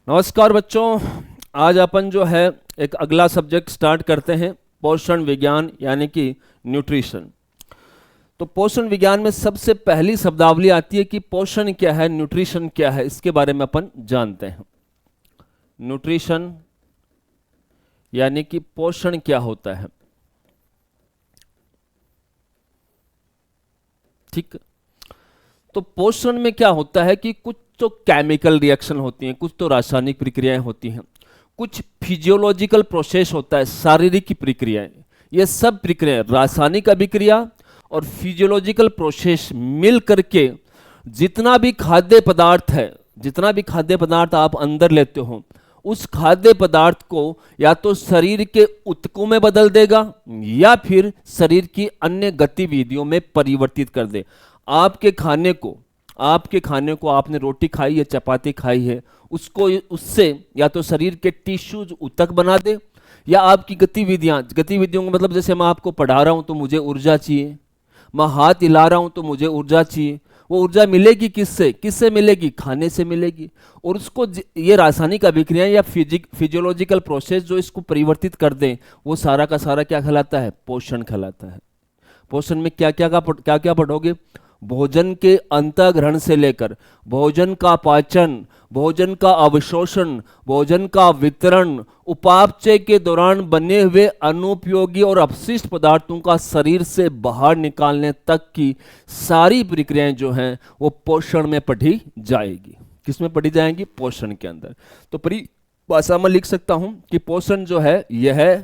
नमस्कार बच्चों। आज अपन जो है एक अगला सब्जेक्ट स्टार्ट करते हैं, पोषण विज्ञान यानी कि न्यूट्रिशन। तो पोषण विज्ञान में सबसे पहली शब्दावली आती है कि पोषण क्या है, न्यूट्रिशन क्या है, इसके बारे में अपन जानते हैं। न्यूट्रिशन यानी कि पोषण क्या होता है। ठीक। तो पोषण में क्या होता है कि कुछ तो केमिकल रिएक्शन होती हैं, कुछ तो रासायनिक प्रक्रियाएं होती हैं, कुछ फिजियोलॉजिकल प्रोसेस होता है, शारीरिक प्रक्रियाएं। ये सब प्रक्रियाएं, रासायनिक अभिक्रिया और फिजियोलॉजिकल प्रोसेस मिल करके जितना भी खाद्य पदार्थ है, जितना भी खाद्य पदार्थ आप अंदर लेते हो, उस खाद्य पदार्थ को या तो शरीर के ऊतकों में बदल देगा या फिर शरीर की अन्य गतिविधियों में परिवर्तित कर दे। आपके खाने को आपने रोटी खाई है, चपाती खाई है, उसको उससे या तो शरीर के टिश्यूज ऊतक बना दे, या आपकी गतिविधियों का मतलब जैसे मैं आपको पढ़ा रहा हूं तो मुझे ऊर्जा चाहिए, मैं हाथ हिला रहा हूं तो मुझे ऊर्जा चाहिए। वो ऊर्जा मिलेगी किससे? किससे मिलेगी? खाने से मिलेगी। और उसको ये रासायनिक अभिक्रिया या फिजियोलॉजिकल प्रोसेस जो इसको परिवर्तित कर दें, वो सारा का सारा क्या कहलाता है? पोषण कहलाता है। पोषण में क्या क्या पढ़ोगे? भोजन के अंतःग्रहण से लेकर भोजन का पाचन, भोजन का अवशोषण, भोजन का वितरण, उपापचय के दौरान बने हुए अनुपयोगी और अपशिष्ट पदार्थों का शरीर से बाहर निकालने तक की सारी प्रक्रियाएं जो हैं वो पोषण में पढ़ी जाएगी। किसमें पढ़ी जाएंगी? पोषण के अंदर। तो परिभाषा में लिख सकता हूं कि पोषण जो है यह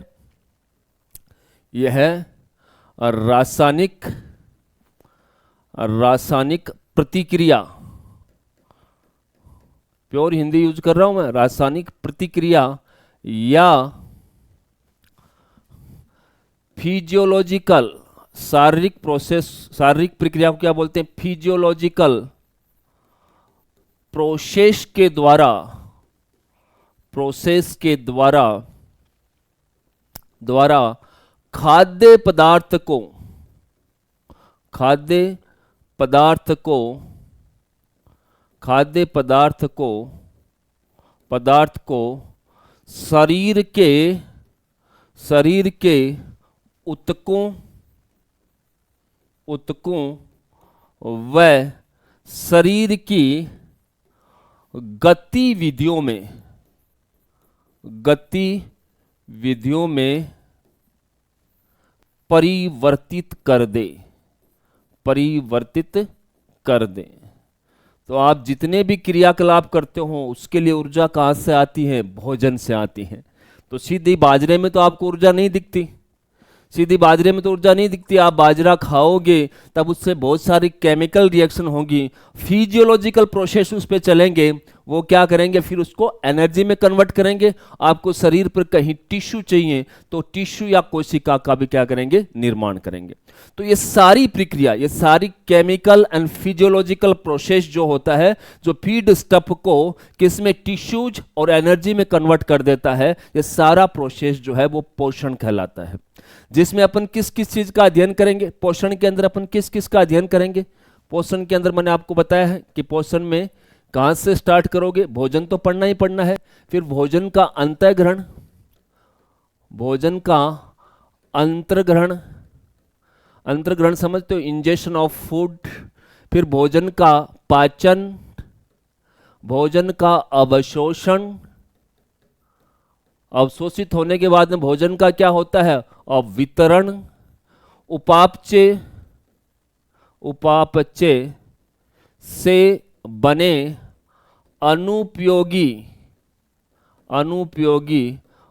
रासायनिक प्रतिक्रिया, प्योर हिंदी यूज कर रहा हूं मैं, रासायनिक प्रतिक्रिया या फिजियोलॉजिकल, शारीरिक प्रोसेस, शारीरिक प्रक्रिया को क्या बोलते हैं? फिजियोलॉजिकल प्रोसेस के द्वारा खाद्य पदार्थ को शरीर के ऊतकों व शरीर की गतिविधियों में परिवर्तित कर दे। तो आप जितने भी क्रियाकलाप करते हो उसके लिए ऊर्जा कहाँ से आती है? भोजन से आती है। तो सीधी बाजरे में तो आपको ऊर्जा नहीं दिखती, आप बाजरा खाओगे तब उससे बहुत सारी केमिकल रिएक्शन होगी, फिजियोलॉजिकल प्रोसेस उस पर चलेंगे, वो क्या करेंगे? फिर उसको एनर्जी में कन्वर्ट करेंगे। आपको शरीर पर कहीं टिश्यू चाहिए तो टिश्यू या कोशिका का भी क्या करेंगे? निर्माण करेंगे। तो ये सारी प्रक्रिया, ये सारी केमिकल एंड फिजियोलॉजिकल प्रोसेस जो होता है, जो फीड स्टफ को किसमें? टिश्यूज और एनर्जी में कन्वर्ट कर देता है, ये सारा प्रोसेस जो है वो पोषण कहलाता है। जिसमें अपन किस किस चीज का अध्ययन करेंगे? पोषण के अंदर अपन किस किस का अध्ययन करेंगे? पोषण के अंदर मैंने आपको बताया है कि पोषण में कहां से स्टार्ट करोगे? भोजन तो पढ़ना ही पढ़ना है, फिर भोजन का अंतःग्रहण, अंतर्ग्रहण समझते हो? Injection of food. फिर भोजन का पाचन, भोजन का अवशोषण, अवशोषित होने के बाद में भोजन का क्या होता है? वितरण, उपापचय से बने अनुपयोगी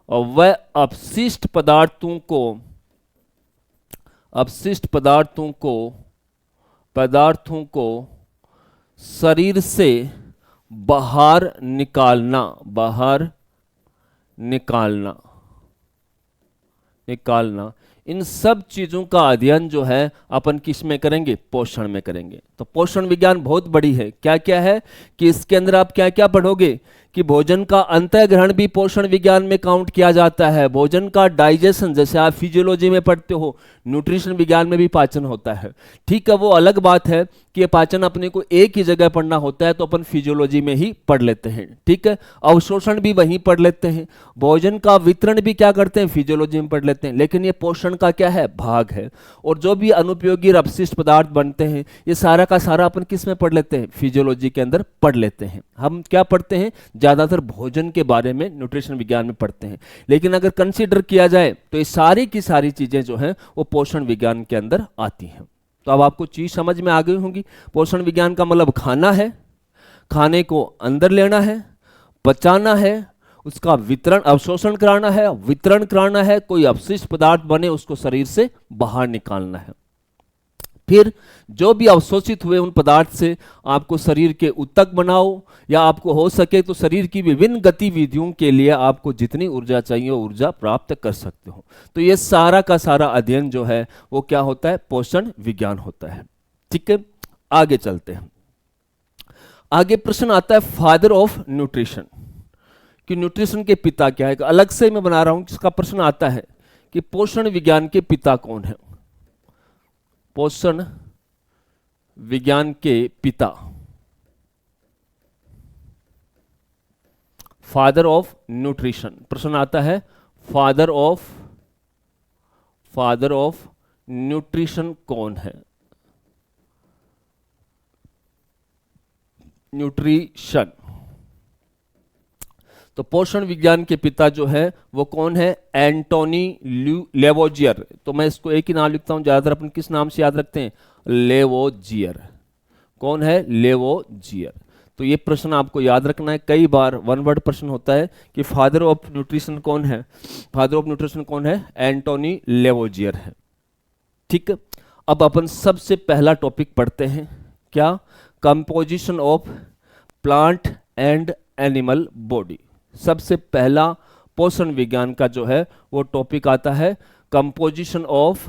व अपशिष्ट पदार्थों को शरीर से बाहर निकालना। इन सब चीजों का अध्ययन जो है अपन किस में करेंगे? पोषण में करेंगे। तो पोषण विज्ञान बहुत बड़ी है। क्या क्या है कि इसके अंदर आप क्या क्या पढ़ोगे कि भोजन का अंतःग्रहण भी पोषण विज्ञान में काउंट किया जाता है। भोजन का डाइजेशन, जैसे आप फिजियोलॉजी में पढ़ते हो, न्यूट्रिशन विज्ञान में भी पाचन होता है। ठीक है, वो अलग बात है कि ये पाचन अपने को एक ही जगह पढ़ना होता है तो अपन फिजियोलॉजी में ही पढ़ लेते हैं। ठीक है, अवशोषण भी वहीं पढ़ लेते हैं, भोजन का वितरण भी क्या करते हैं, फिजियोलॉजी में पढ़ लेते हैं। लेकिन ये पोषण का क्या है, भाग है। और जो भी अनुपयोगी और अपशिष्ट पदार्थ बनते हैं, ये सारा का सारा अपन किस में पढ़ लेते हैं, फिजियोलॉजी के अंदर पढ़ लेते हैं। हम क्या पढ़ते हैं, ज्यादातर भोजन के बारे में न्यूट्रिशन विज्ञान में पढ़ते हैं। लेकिन अगर कंसीडर किया जाए तो ये सारी की सारी चीजें जो हैं वो पोषण विज्ञान के अंदर आती हैं। तो अब आपको चीज समझ में आ गई होंगी। पोषण विज्ञान का मतलब खाना है, खाने को अंदर लेना है, पचाना है, उसका वितरण, अवशोषण कराना है, वितरण कराना है, कोई अपशिष्ट पदार्थ बने उसको शरीर से बाहर निकालना है। फिर जो भी अवशोषित हुए उन पदार्थ से आपको शरीर के ऊतक बनाओ, या आपको हो सके तो शरीर की विभिन्न गतिविधियों के लिए आपको जितनी ऊर्जा चाहिए वो ऊर्जा प्राप्त कर सकते हो। तो ये सारा का सारा अध्ययन जो है वो क्या होता है, पोषण विज्ञान होता है। ठीक है, आगे चलते हैं। आगे प्रश्न आता है फादर ऑफ न्यूट्रिशन, कि न्यूट्रिशन के पिता क्या है। अलग से मैं बना रहा हूं, जिसका प्रश्न आता है कि पोषण विज्ञान के पिता कौन है। पोषण विज्ञान के पिता, फादर ऑफ न्यूट्रिशन, प्रश्न आता है फादर ऑफ न्यूट्रिशन कौन है। न्यूट्रिशन, तो पोषण विज्ञान के पिता जो है वो कौन है, एंटोनी लेवोजियर। तो मैं इसको एक ही नाम लिखता हूं, ज्यादातर अपन किस नाम से याद रखते हैं, लेवोजियर। कौन है, लेवोजियर। तो ये प्रश्न आपको याद रखना है, कई बार वन वर्ड प्रश्न होता है कि फादर ऑफ न्यूट्रिशन कौन है। फादर ऑफ न्यूट्रिशन कौन है, एंटोनी लेवोजियर है। ठीक है, अब अपन सबसे पहला टॉपिक पढ़ते हैं, क्या, composition of plant and animal body. सबसे पहला पोषण विज्ञान का जो है वो टॉपिक आता है कंपोजिशन ऑफ,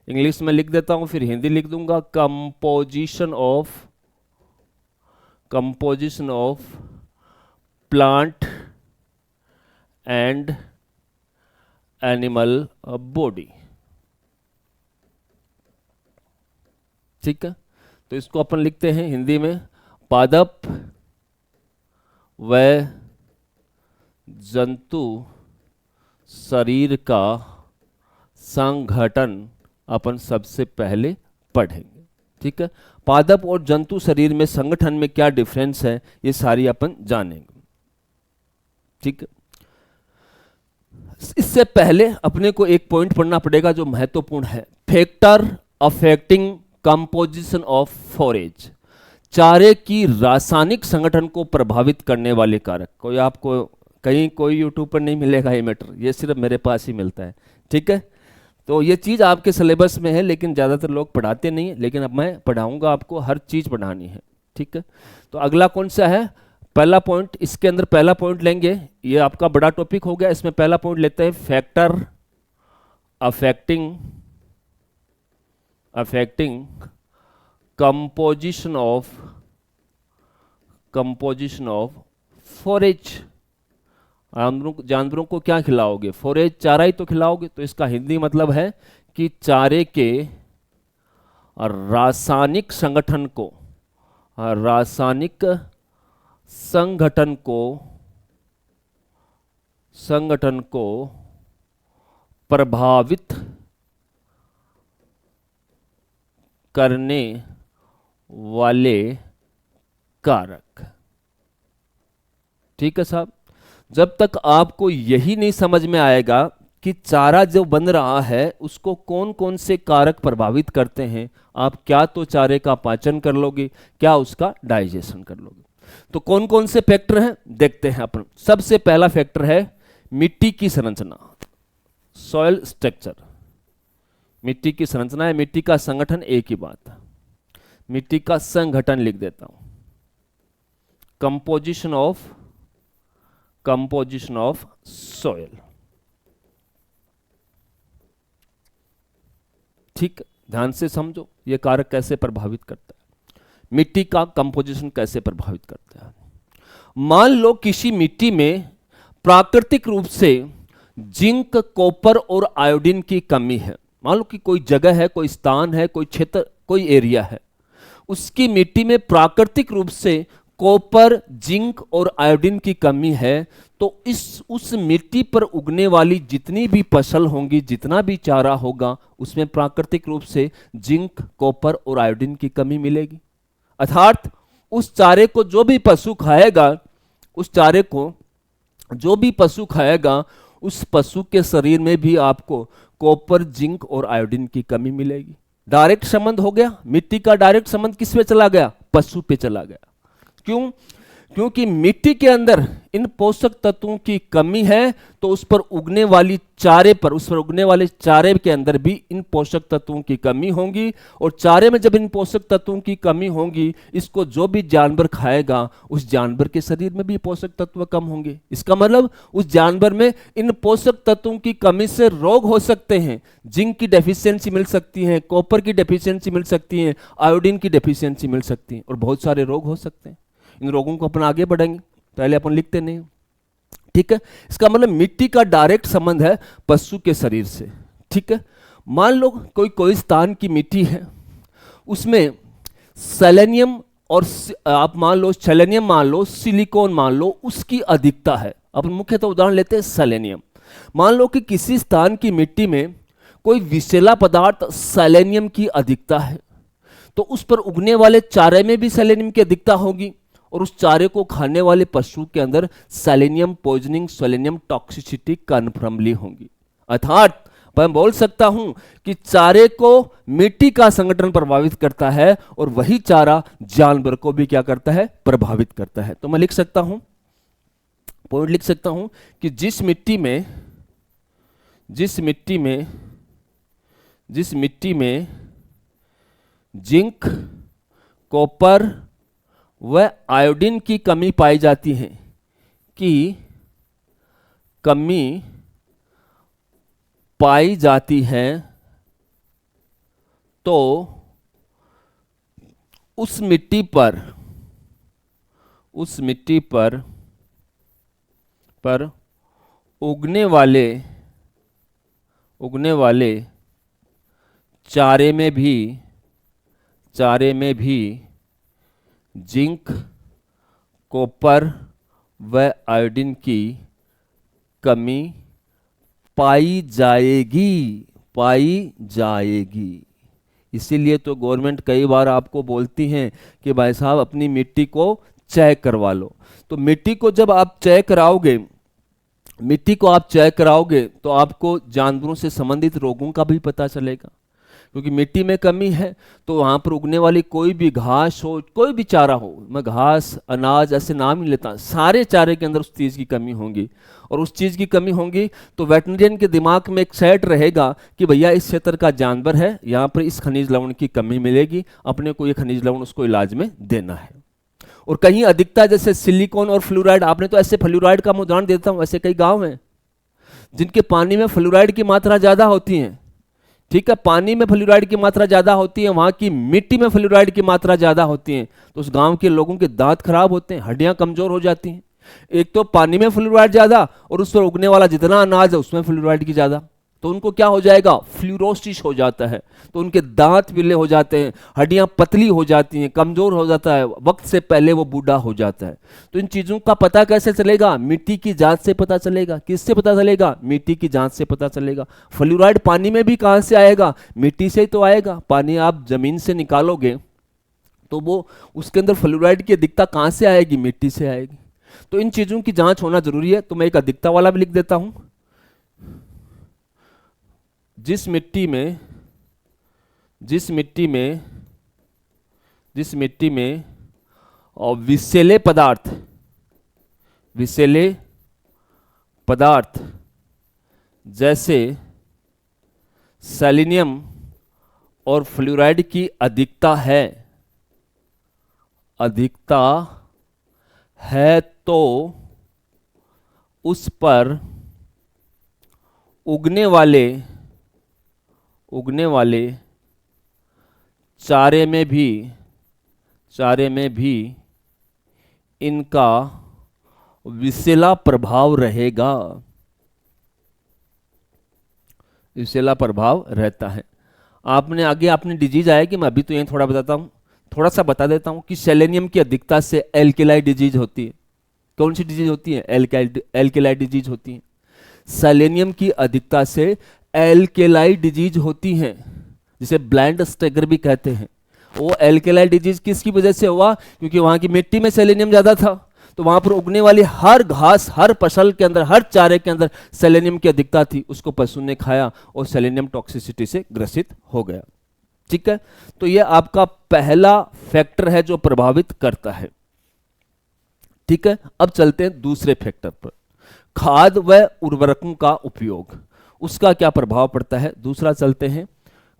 इंग्लिश में लिख देता हूं फिर हिंदी लिख दूंगा, composition of plant and animal body. ठीक है, तो इसको अपन लिखते हैं हिंदी में, पादप व जंतु शरीर का संगठन अपन सबसे पहले पढ़ेंगे। ठीक है, पादप और जंतु शरीर में संगठन में क्या डिफरेंस है ये सारी अपन जानेंगे। ठीक है, इससे पहले अपने को एक पॉइंट पढ़ना पड़ेगा जो महत्वपूर्ण है, factor affecting composition of forage. चारे की रासायनिक संगठन को प्रभावित करने वाले कारक। कोई आपको कहीं कोई यूट्यूब पर नहीं मिलेगा ये मैटर, ये सिर्फ मेरे पास ही मिलता है। ठीक है, तो ये चीज़ आपके सिलेबस में है लेकिन ज़्यादातर लोग पढ़ाते नहीं है, लेकिन अब मैं पढ़ाऊंगा, आपको हर चीज़ पढ़ानी है। ठीक है, तो अगला कौन सा है, पहला पॉइंट, इसके अंदर पहला पॉइंट लेंगे, ये आपका बड़ा टॉपिक हो गया। इसमें पहला पॉइंट लेते हैं, factor affecting composition of forage. जानवरों को क्या खिलाओगे, फॉरेज, चारा ही तो खिलाओगे। तो इसका हिंदी मतलब है कि चारे के रासायनिक संगठन को प्रभावित करने वाले कारक। ठीक है साहब, जब तक आपको यही नहीं समझ में आएगा कि चारा जो बन रहा है उसको कौन कौन से कारक प्रभावित करते हैं, आप क्या तो चारे का पाचन कर लोगे, क्या उसका डाइजेशन कर लोगे। तो कौन कौन से फैक्टर हैं देखते हैं अपन। सबसे पहला फैक्टर है मिट्टी की संरचना, सॉइल स्ट्रक्चर। मिट्टी की संरचना है, मिट्टी का संगठन, एक ही बात है, मिट्टी का संगठन लिख देता हूं, कंपोजिशन ऑफ सॉइल। ठीक, ध्यान से समझो ये कारक कैसे प्रभावित करता है, मिट्टी का कंपोजिशन कैसे प्रभावित करता है। मान लो किसी मिट्टी में प्राकृतिक रूप से जिंक, कॉपर और आयोडीन की कमी है। मान लो कि कोई जगह है, कोई स्थान है, कोई क्षेत्र, कोई एरिया है, उसकी मिट्टी में प्राकृतिक रूप से कॉपर, जिंक और आयोडीन की कमी है, तो उस मिट्टी पर उगने वाली जितनी भी फसल होंगी, जितना भी चारा होगा, उसमें प्राकृतिक रूप से जिंक, कॉपर और आयोडीन की कमी मिलेगी। अर्थात उस चारे को जो भी पशु खाएगा, उस चारे को जो भी पशु खाएगा, उस पशु के शरीर में भी आपको कॉपर, जिंक और आयोडीन की कमी मिलेगी। डायरेक्ट संबंध हो गया। मिट्टी का डायरेक्ट संबंध किस पे चला गया? पशु पे चला गया। क्यों? क्योंकि मिट्टी के अंदर इन पोषक तत्वों की कमी है, तो उस पर उगने वाले चारे के अंदर भी इन पोषक तत्वों की कमी होगी, और चारे में जब इन पोषक तत्वों की कमी होगी, इसको जो भी जानवर खाएगा, उस जानवर के शरीर में भी पोषक तत्व कम होंगे। इसका मतलब उस जानवर में इन पोषक तत्वों की कमी से रोग हो सकते हैं। जिंक की डेफिशिएंसी मिल सकती है, कॉपर की डेफिशिएंसी मिल सकती है, आयोडीन की डेफिशिएंसी मिल सकती है, और बहुत सारे रोग हो सकते हैं। इन रोगों को अपन आगे बढ़ेंगे, पहले अपन लिखते नहीं। ठीक है, इसका मतलब मिट्टी का डायरेक्ट संबंध है पशु के शरीर से। ठीक है, मान लो कोई स्थान की मिट्टी है, उसमें सेलेनियम और आप मान लो सेलेनियम, मान लो सिलिकॉन, मान लो उसकी अधिकता है। अपन मुख्यतः उदाहरण लेते हैं सेलेनियम। मान लो कि किसी स्थान की मिट्टी में कोई विषैला पदार्थ सेलेनियम की अधिकता है, तो उस पर उगने वाले चारे में भी सेलेनियम की अधिकता होगी, और उस चारे को खाने वाले पशु के अंदर selenium poisoning, selenium toxicity confirmly होंगी। अर्थात मैं बोल सकता हूं कि चारे को मिट्टी का संगठन प्रभावित करता है, और वही चारा जानवर को भी क्या करता है? प्रभावित करता है। तो मैं लिख सकता हूं, पॉइंट लिख सकता हूं कि जिस मिट्टी में जिंक, कॉपर व आयोडीन की कमी पाई जाती है, तो उस मिट्टी पर उगने वाले चारे में भी जिंक, कॉपर व आयोडीन की कमी पाई जाएगी। इसीलिए तो गवर्नमेंट कई बार आपको बोलती हैं कि भाई साहब अपनी मिट्टी को चेक करवा लो। तो मिट्टी को जब आप चेक कराओगे तो आपको जानवरों से संबंधित रोगों का भी पता चलेगा। क्योंकि मिट्टी में कमी है, तो वहाँ पर उगने वाली कोई भी घास हो, कोई भी चारा हो, मैं घास, अनाज ऐसे नाम नहीं लेता, सारे चारे के अंदर उस चीज़ की कमी होगी। और उस चीज़ की कमी होगी तो वेटरनियन के दिमाग में एक सेट रहेगा कि भैया इस क्षेत्र का जानवर है, यहाँ पर इस खनिज लवण की कमी मिलेगी, अपने को ये खनिज लवण उसको इलाज में देना है। और कहीं अधिकता, जैसे सिलिकॉन और फ्लोराइड, आपने तो ऐसे फ्लोराइड का मैं उदाहरण देता हूँ, ऐसे कई गाँव हैं जिनके पानी में फ्लोराइड की मात्रा ज़्यादा होती है। ठीक है, पानी में फ्लोराइड की मात्रा ज्यादा होती है, वहां की मिट्टी में फ्लोराइड की मात्रा ज्यादा होती है, तो उस गांव के लोगों के दांत खराब होते हैं, हड्डियां कमजोर हो जाती हैं। एक तो पानी में फ्लोराइड ज्यादा, और उस पर उगने वाला जितना अनाज है उसमें फ्लोराइड की ज्यादा, तो उनको क्या हो जाएगा? फ्लोरोसिस हो जाता है, तो उनके दांत पीले हो जाते हैं, हड्डियां पतली हो जाती हैं, कमजोर हो जाता है, वक्त से पहले वो बूढ़ा हो जाता है। तो इन चीजों का पता कैसे चलेगा? मिट्टी की जांच से पता चलेगा। किससे पता चलेगा? मिट्टी की जांच से पता चलेगा। फ्लोराइड पानी में भी कहां से आएगा? मिट्टी से ही तो आएगा। पानी आप जमीन से निकालोगे तो वो उसके अंदर फ्लोराइड की अधिकता कहां से आएगी? मिट्टी से आएगी। तो इन चीजों की जांच होना जरूरी है। तो मैं एक अधिकता वाला भी लिख देता हूं। जिस मिट्टी में विषैले पदार्थ जैसे सेलेनियम और फ्लोराइड की अधिकता है तो उस पर उगने वाले चारे में भी इनका विषैला प्रभाव रहेगा, विषैला प्रभाव रहता है। आपने आगे आपने डिजीज आया कि मैं अभी तो यही थोड़ा बताता हूँ, थोड़ा सा बता देता हूँ कि सेलेनियम की अधिकता से एल्केलाई डिजीज होती है। कौन सी डिजीज होती है? एल्केलाई डिजीज होती है। सेलेनियम की अधिकता से एल्केलाई डिजीज होती है, जिसे ब्लाइंड स्टेगर भी कहते हैं। वो एल्केलाई डिजीज किसकी वजह से हुआ? क्योंकि वहां की मिट्टी में सेलेनियम ज्यादा था, तो वहां पर उगने वाली हर घास, हर फसल के अंदर, हर चारे के अंदर सेलेनियम की अधिकता थी। उसको पशु ने खाया और सेलेनियम टॉक्सिसिटी से ग्रसित हो गया। ठीक है, तो ये आपका पहला फैक्टर है जो प्रभावित करता है। ठीक है, अब चलते हैं दूसरे फैक्टर पर, खाद व उर्वरकों का उपयोग, उसका क्या प्रभाव पड़ता है। दूसरा चलते हैं,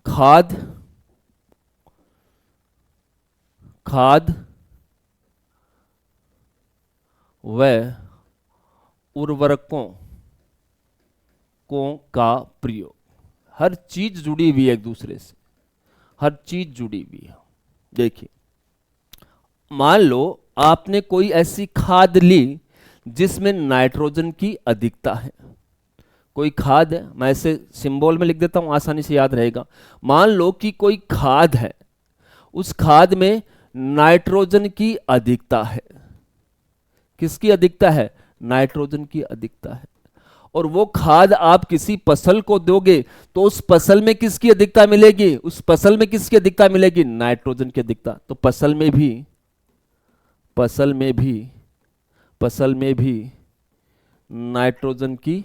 खाद व उर्वरकों का प्रयोग। हर चीज जुड़ी हुई है एक दूसरे से, हर चीज जुड़ी हुई है। देखिए, मान लो आपने कोई ऐसी खाद ली जिसमें नाइट्रोजन की अधिकता है। कोई खाद है, मैं ऐसे सिंबल में लिख देता हूं, आसानी से याद रहेगा। मान लो कि कोई खाद है, उस खाद में नाइट्रोजन की अधिकता है। किसकी अधिकता है? नाइट्रोजन की अधिकता है। और वो खाद आप किसी फसल को दोगे तो उस फसल में किसकी अधिकता मिलेगी? उस फसल में किसकी अधिकता मिलेगी? नाइट्रोजन की अधिकता। तो फसल में भी नाइट्रोजन की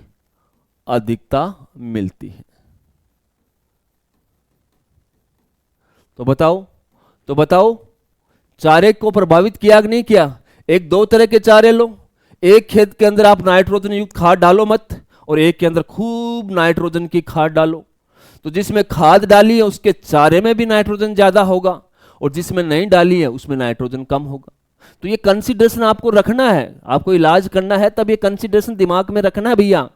अधिकता मिलती है। तो बताओ चारे को प्रभावित किया कि नहीं किया? एक दो तरह के चारे लो, एक खेत के अंदर आप नाइट्रोजन युक्त खाद डालो मत, और एक के अंदर खूब नाइट्रोजन की खाद डालो। तो जिसमें खाद डाली है उसके चारे में भी नाइट्रोजन ज्यादा होगा, और जिसमें नहीं डाली है उसमें नाइट्रोजन कम होगा। तो ये कंसीडरेशन आपको रखना है, आपको इलाज करना है तब ये कंसीडरेशन दिमाग में रखना है भैया,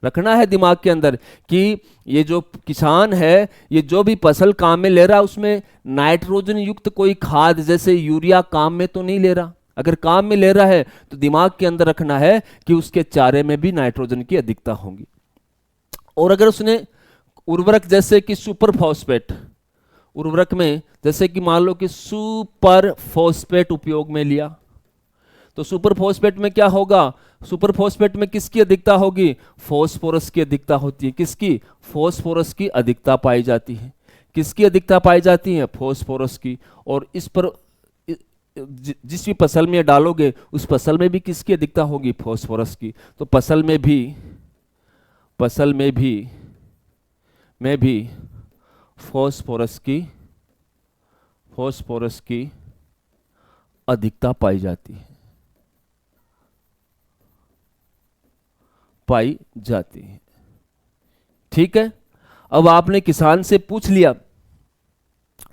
रखना है दिमाग के अंदर कि ये जो किसान है, ये जो भी फसल काम में ले रहा है उसमें नाइट्रोजन युक्त कोई खाद जैसे यूरिया काम में तो नहीं ले रहा। अगर काम में ले रहा है तो दिमाग के अंदर रखना है कि उसके चारे में भी नाइट्रोजन की अधिकता होगी। और अगर उसने उर्वरक जैसे कि सुपर फॉस्फेट, उर्वरक में जैसे कि मान लो कि सुपर फॉस्फेट उपयोग में लिया, तो सुपर फॉस्फेट में क्या होगा? सुपर फॉस्फेट में किसकी अधिकता होगी? फॉस्फोरस की अधिकता होती है। किसकी? फॉस्फोरस की अधिकता पाई जाती है। किसकी अधिकता पाई जाती है? फॉस्फोरस की। और इस पर जिस भी फसल में डालोगे उस फसल में भी किसकी अधिकता होगी? फॉस्फोरस की। तो फसल में भी फॉस्फोरस की अधिकता पाई जाती है। ठीक है, अब आपने किसान से पूछ लिया,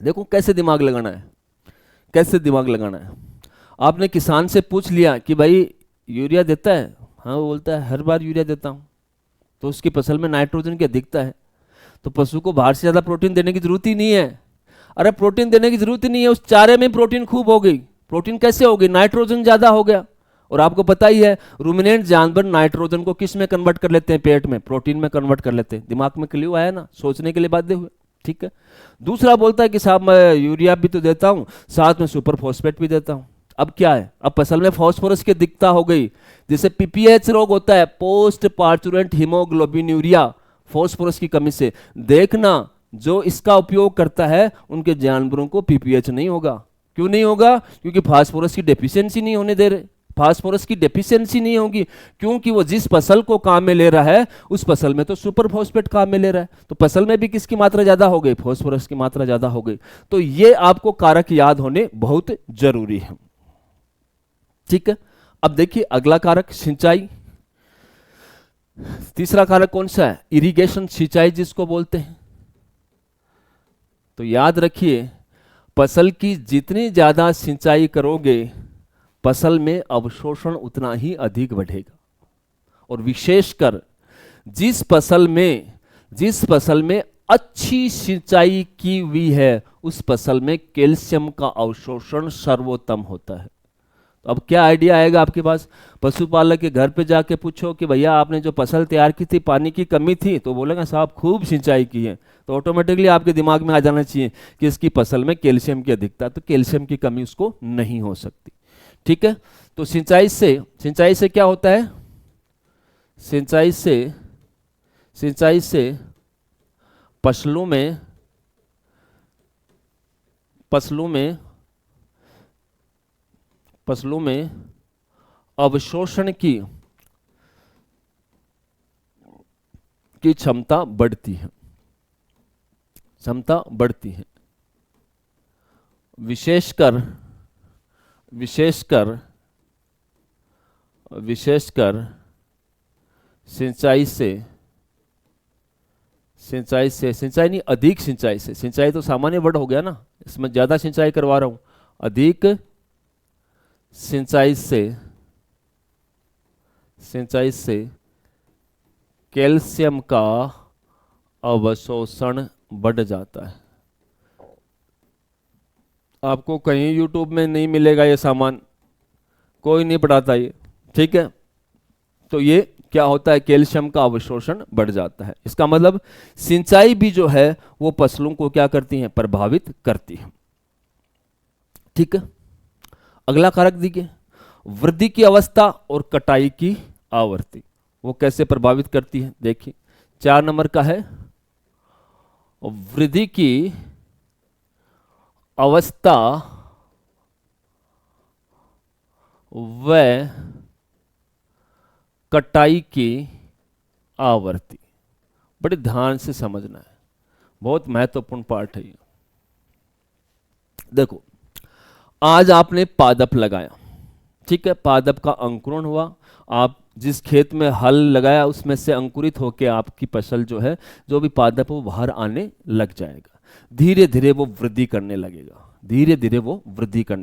देखो कैसे दिमाग लगाना है, आपने किसान से पूछ लिया कि भाई यूरिया देता है? हाँ, वो बोलता है हर बार यूरिया देता हूं। तो उसकी फसल में नाइट्रोजन की अधिकता है, तो पशु को बाहर से ज्यादा प्रोटीन देने की जरूरत ही नहीं है। अरे प्रोटीन देने की जरूरत ही नहीं है, उस चारे में प्रोटीन खूब हो गई। प्रोटीन कैसे होगी? नाइट्रोजन ज्यादा हो गया। और आपको पता ही है रूमिनेंट जानवर नाइट्रोजन को किस में कन्वर्ट कर लेते हैं? पेट में प्रोटीन में कन्वर्ट कर लेते हैं। दिमाग में क्लियर आया ना, सोचने के लिए बाध्य हुए। ठीक है, दूसरा बोलता है कि साहब मैं यूरिया भी तो देता हूं, साथ में सुपर फॉस्फेट भी देता हूं। अब क्या है? अब फसल में फॉस्फोरस की अधिकता हो गई, जिसे पीपीएच रोग होता है, पोस्ट पार्चुरेंट हीमोग्लोबिन्यूरिया, फॉस्फोरस की कमी से। देखना जो इसका उपयोग करता है उनके जानवरों को पीपीएच नहीं होगा। क्यों नहीं होगा? क्योंकि फास्फोरस की डेफिशिएंसी नहीं होने दे रहे। फास्फोरस की डेफिशिएंसी नहीं होगी क्योंकि वो जिस फसल को काम में ले रहा है उस फसल में तो सुपर फॉस्फेट काम में ले रहा है, तो फसल में भी किसकी मात्रा ज्यादा हो गई? फॉस्फोरस की मात्रा ज्यादा हो गई। तो ये आपको कारक याद होने बहुत जरूरी है। ठीक है, अब देखिए अगला कारक सिंचाई। तीसरा कारक कौन सा है? इरिगेशन, सिंचाई जिसको बोलते हैं। तो याद रखिए, फसल की जितनी ज्यादा सिंचाई करोगे फसल में अवशोषण उतना ही अधिक बढ़ेगा। और विशेषकर जिस फसल में अच्छी सिंचाई की हुई है उस फसल में कैल्शियम का अवशोषण सर्वोत्तम होता है। तो अब क्या आइडिया आएगा आपके पास? पशुपालक के घर पे जाके पूछो कि भैया आपने जो फसल तैयार की थी पानी की कमी थी, तो बोलेगा साहब खूब सिंचाई की है। तो ऑटोमेटिकली आपके दिमाग में आ जाना चाहिए कि इसकी फसल में कैल्शियम की अधिकता, तो कैल्शियम की कमी उसको नहीं हो सकती। ठीक है, तो सिंचाई से क्या होता है? सिंचाई से फसलों में फसलों में फसलों में अवशोषण की क्षमता बढ़ती है। विशेषकर विशेषकर विशेषकर सिंचाई नहीं, अधिक सिंचाई से। सिंचाई तो सामान्य वर्ड हो गया ना, इसमें ज्यादा सिंचाई करवा रहा हूं। अधिक सिंचाई से कैल्शियम का अवशोषण बढ़ जाता है। आपको कहीं यूट्यूब में नहीं मिलेगा ये सामान, कोई नहीं पढ़ाता ये। ठीक है, तो ये क्या होता है? कैल्शियम का अवशोषण बढ़ जाता है। इसका मतलब सिंचाई भी जो है वो फसलों को क्या करती है? प्रभावित करती है। ठीक है, अगला कारक देखिए, वृद्धि की अवस्था और कटाई की आवृत्ति, वो कैसे प्रभावित करती है? देखिए 4 नंबर का है, वृद्धि की अवस्था व कटाई की आवृत्ति। बड़े ध्यान से समझना है, बहुत महत्वपूर्ण पार्ट है ये। देखो, आज आपने पादप लगाया, ठीक है, पादप का अंकुरण हुआ, आप जिस खेत में हल लगाया उसमें से अंकुरित होकर आपकी फसल जो है, जो भी पादप वो बाहर आने लग जाएगा। धीरे धीरे वो वृद्धि करने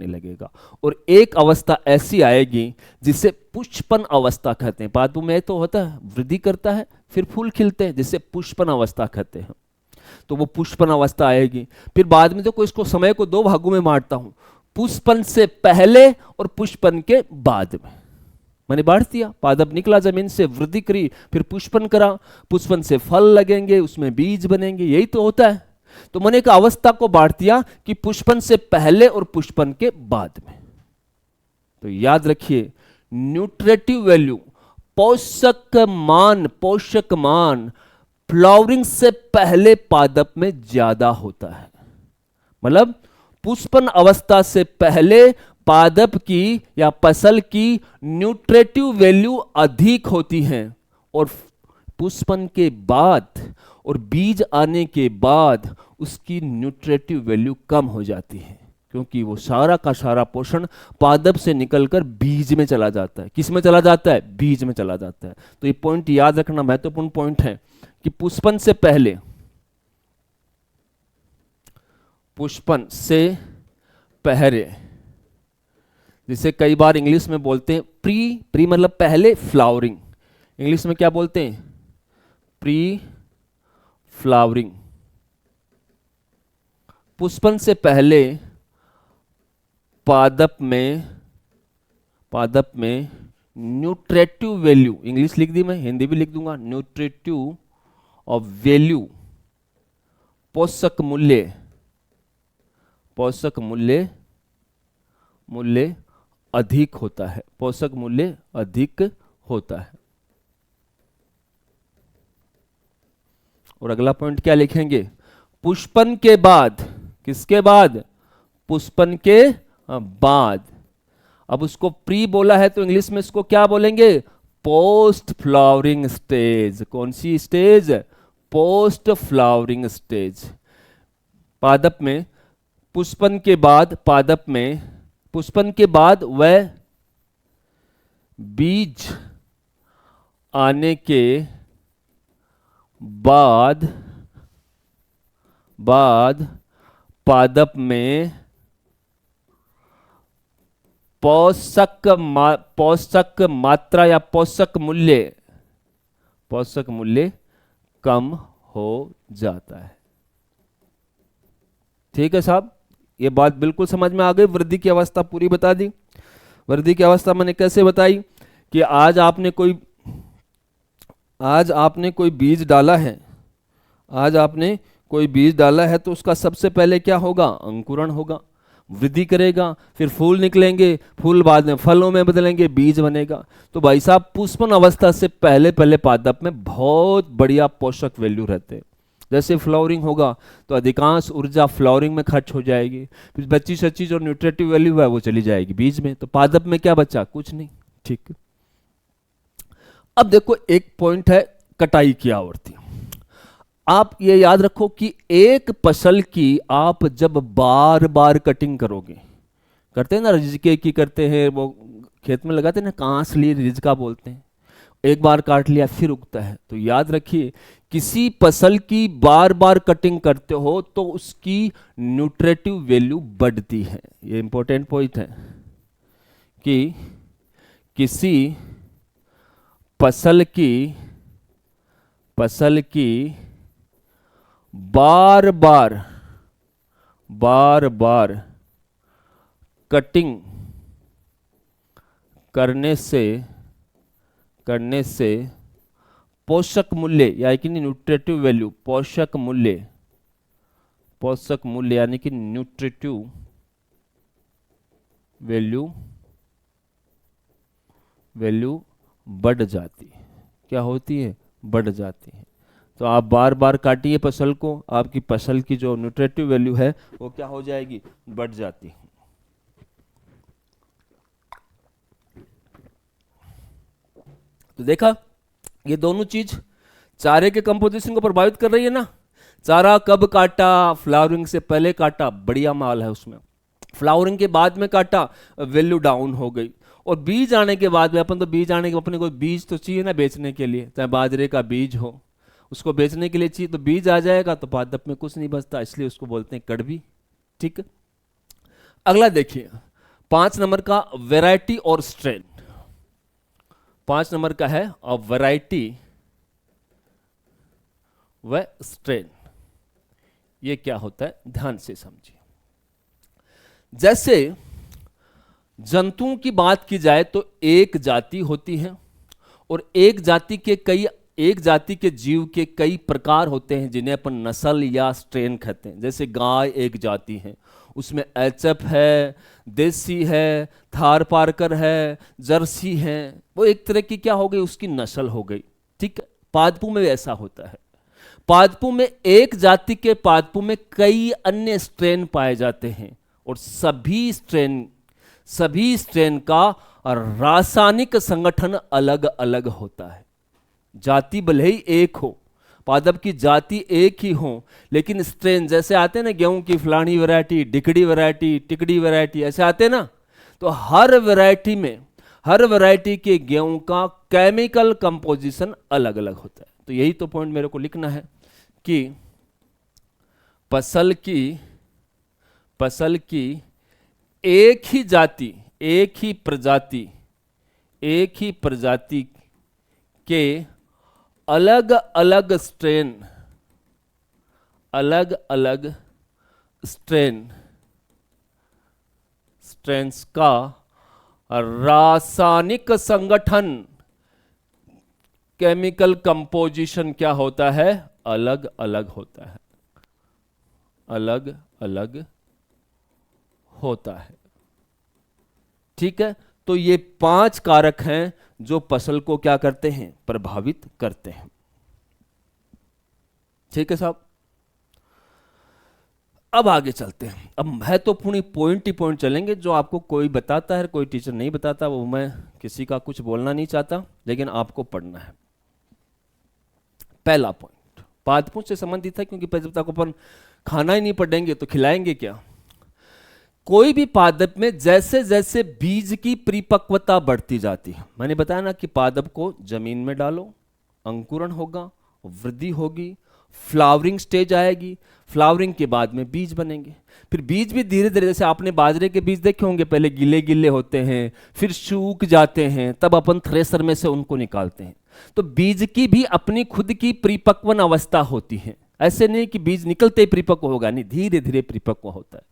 लगेगा, और एक अवस्था ऐसी आएगी जिसे पुष्पन अवस्था कहते हैं। पादपों में तो होता है वृद्धि करता है फिर फूल खिलते हैं, जिसे पुष्पन अवस्था कहते हैं। तो वो पुष्पन अवस्था आएगी। फिर बाद में देखो, इसको समय को 2 भागों में बांटता हूं, पुष्पन से पहले और पुष्पन के बाद में। मैंने बांट दिया, पादप निकला जमीन से, वृद्धि करी, फिर पुष्पन करा, पुष्पन से फल लगेंगे, उसमें बीज बनेंगे, यही तो होता है। तो मैंने एक अवस्था को बांट दिया कि पुष्पन से पहले और पुष्पन के बाद में। तो याद रखिए, न्यूट्रिटिव वैल्यू, पोषक मान फ्लावरिंग से पहले पादप में ज्यादा होता है। मतलब पुष्पन अवस्था से पहले पादप की या फसल की न्यूट्रिटिव वैल्यू अधिक होती है, और पुष्पन के बाद और बीज आने के बाद उसकी न्यूट्रिटिव वैल्यू कम हो जाती है, क्योंकि वो सारा का सारा पोषण पादप से निकलकर बीज में चला जाता है। किस में चला जाता है? बीज में चला जाता है। तो ये पॉइंट याद रखना, महत्वपूर्ण पॉइंट है कि पुष्पन से पहले, जिसे कई बार इंग्लिश में बोलते हैं प्री मतलब पहले फ्लावरिंग, इंग्लिश में क्या बोलते हैं? Pre flowering. पुष्पन से पहले पादप में न्यूट्रिटिव वैल्यू, इंग्लिश लिख दी मैं, हिंदी भी लिख दूंगा, न्यूट्रिटिव ऑफ वैल्यू, पोषक मूल्य अधिक होता है, पोषक मूल्य अधिक होता है। और अगला पॉइंट क्या लिखेंगे? पुष्पन के बाद, किसके बाद? पुष्पन के बाद। अब उसको प्री बोला है तो इंग्लिश में इसको क्या बोलेंगे? Post flowering stage. कौन सी स्टेज? Post flowering stage. पादप में पुष्पन के बाद वह बीज आने के बाद पादप में पोषक मात्रा या पोषक मूल्य कम हो जाता है। ठीक है साहब, ये बात बिल्कुल समझ में आ गई, वृद्धि की अवस्था पूरी बता दी। वृद्धि की अवस्था मैंने कैसे बताई कि आज आपने कोई बीज डाला है, आज आपने कोई बीज डाला है तो उसका सबसे पहले क्या होगा, अंकुरण होगा, वृद्धि करेगा, फिर फूल निकलेंगे, फूल बाद में फलों में बदलेंगे, बीज बनेगा। तो भाई साहब पुष्पन अवस्था से पहले पहले पादप में बहुत बढ़िया पोषक वैल्यू रहते हैं। जैसे फ्लावरिंग होगा तो अधिकांश ऊर्जा फ्लावरिंग में खर्च हो जाएगी, फिर बची सच्ची जो न्यूट्रिटिव वैल्यू है वो चली जाएगी बीज में, तो पादप में क्या बचा, कुछ नहीं। ठीक। अब देखो एक पॉइंट है कटाई की आवृत्ति। आप ये याद रखो कि एक फसल की आप जब बार बार कटिंग करोगे, करते हैं ना रिजके की, करते हैं वो खेत में लगाते हैं ना, कांस लिए रिजका बोलते हैं, एक बार काट लिया फिर उगता है। तो याद रखिए किसी फसल की बार बार कटिंग करते हो तो उसकी न्यूट्रिटिव वैल्यू बढ़ती है। ये इंपॉर्टेंट पॉइंट है कि किसी फसल की बार बार कटिंग करने से पोषक मूल्य यानी कि न्यूट्रिटिव वैल्यू, पोषक मूल्य यानी कि न्यूट्रिटिव वैल्यू बढ़ जाती है। क्या होती है, बढ़ जाती है। तो आप बार बार काटिए फसल को, आपकी फसल की जो न्यूट्रिटिव वैल्यू है वो क्या हो जाएगी, बढ़ जाती है। तो देखा ये दोनों चीज चारे के कंपोजिशन को प्रभावित कर रही है ना। चारा कब काटा, फ्लावरिंग से पहले काटा, बढ़िया माल है उसमें, फ्लावरिंग के बाद में काटा, वैल्यू डाउन हो गई। और बीज आने के बाद में अपन तो बीज आने के अपने को बीज तो चाहिए ना बेचने के लिए, चाहे बाजरे का बीज हो उसको बेचने के लिए चाहिए, तो बीज आ जाएगा तो पादप में कुछ नहीं बचता, इसलिए उसको बोलते हैं कड़वी। ठीक है, अगला देखिए 5 नंबर का वैरायटी और स्ट्रेन। 5 नंबर का है और वैरायटी व स्ट्रेन। ये क्या होता है ध्यान से समझिए। जैसे जंतुओं की बात की जाए तो एक जाति होती है और एक जाति के जीव के कई प्रकार होते हैं जिन्हें अपन नस्ल या स्ट्रेन कहते हैं। जैसे गाय एक जाति है, उसमें एचएफ है, देसी है, थार पारकर है, जर्सी है, वो एक तरह की क्या हो गई, उसकी नस्ल हो गई। ठीक है, पादपू में ऐसा होता है। पादपू में एक जाति के पादपू में कई अन्य स्ट्रेन पाए जाते हैं और सभी स्ट्रेन का रासायनिक संगठन अलग अलग होता है। जाति भले ही एक हो, पादप की जाति एक ही हो, लेकिन स्ट्रेन जैसे आते हैं ना, गेहूं की फलानी वैरायटी, डिकड़ी वैरायटी, टिकड़ी वैरायटी, ऐसे आते हैं ना, तो हर वैरायटी के गेहूं का केमिकल कंपोजिशन अलग अलग होता है। तो यही तो पॉइंट मेरे को लिखना है कि फसल की एक ही जाति, एक ही प्रजाति के अलग अलग स्ट्रेन्स का रासायनिक संगठन, केमिकल कंपोजिशन क्या होता है, अलग अलग होता है, अलग अलग होता है। ठीक है, तो ये 5 कारक हैं जो फसल को क्या करते हैं, प्रभावित करते हैं। ठीक है साहब, अब आगे चलते हैं। अब महत्वपूर्ण पॉइंट ही पॉइंट चलेंगे जो आपको कोई बताता है, कोई टीचर नहीं बताता, वो मैं किसी का कुछ बोलना नहीं चाहता, लेकिन आपको पढ़ना है। पहला पॉइंट पादपों से संबंधित है, क्योंकि जब तक अपन खाना ही नहीं पढ़ेंगे तो खिलाएंगे क्या। कोई भी पादप में जैसे जैसे बीज की परिपक्वता बढ़ती जाती है, मैंने बताया ना कि पादप को जमीन में डालो, अंकुरण होगा, वृद्धि होगी, फ्लावरिंग स्टेज आएगी, फ्लावरिंग के बाद में बीज बनेंगे। फिर बीज भी धीरे धीरे, जैसे आपने बाजरे के बीज देखे होंगे, पहले गिले गिले होते हैं, फिर सूख जाते हैं, तब अपन थ्रेसर में से उनको निकालते हैं। तो बीज की भी अपनी खुद की परिपक्वन अवस्था होती है। ऐसे नहीं कि बीज निकलते ही परिपक्व होगा, नहीं, धीरे धीरे परिपक्व होता है।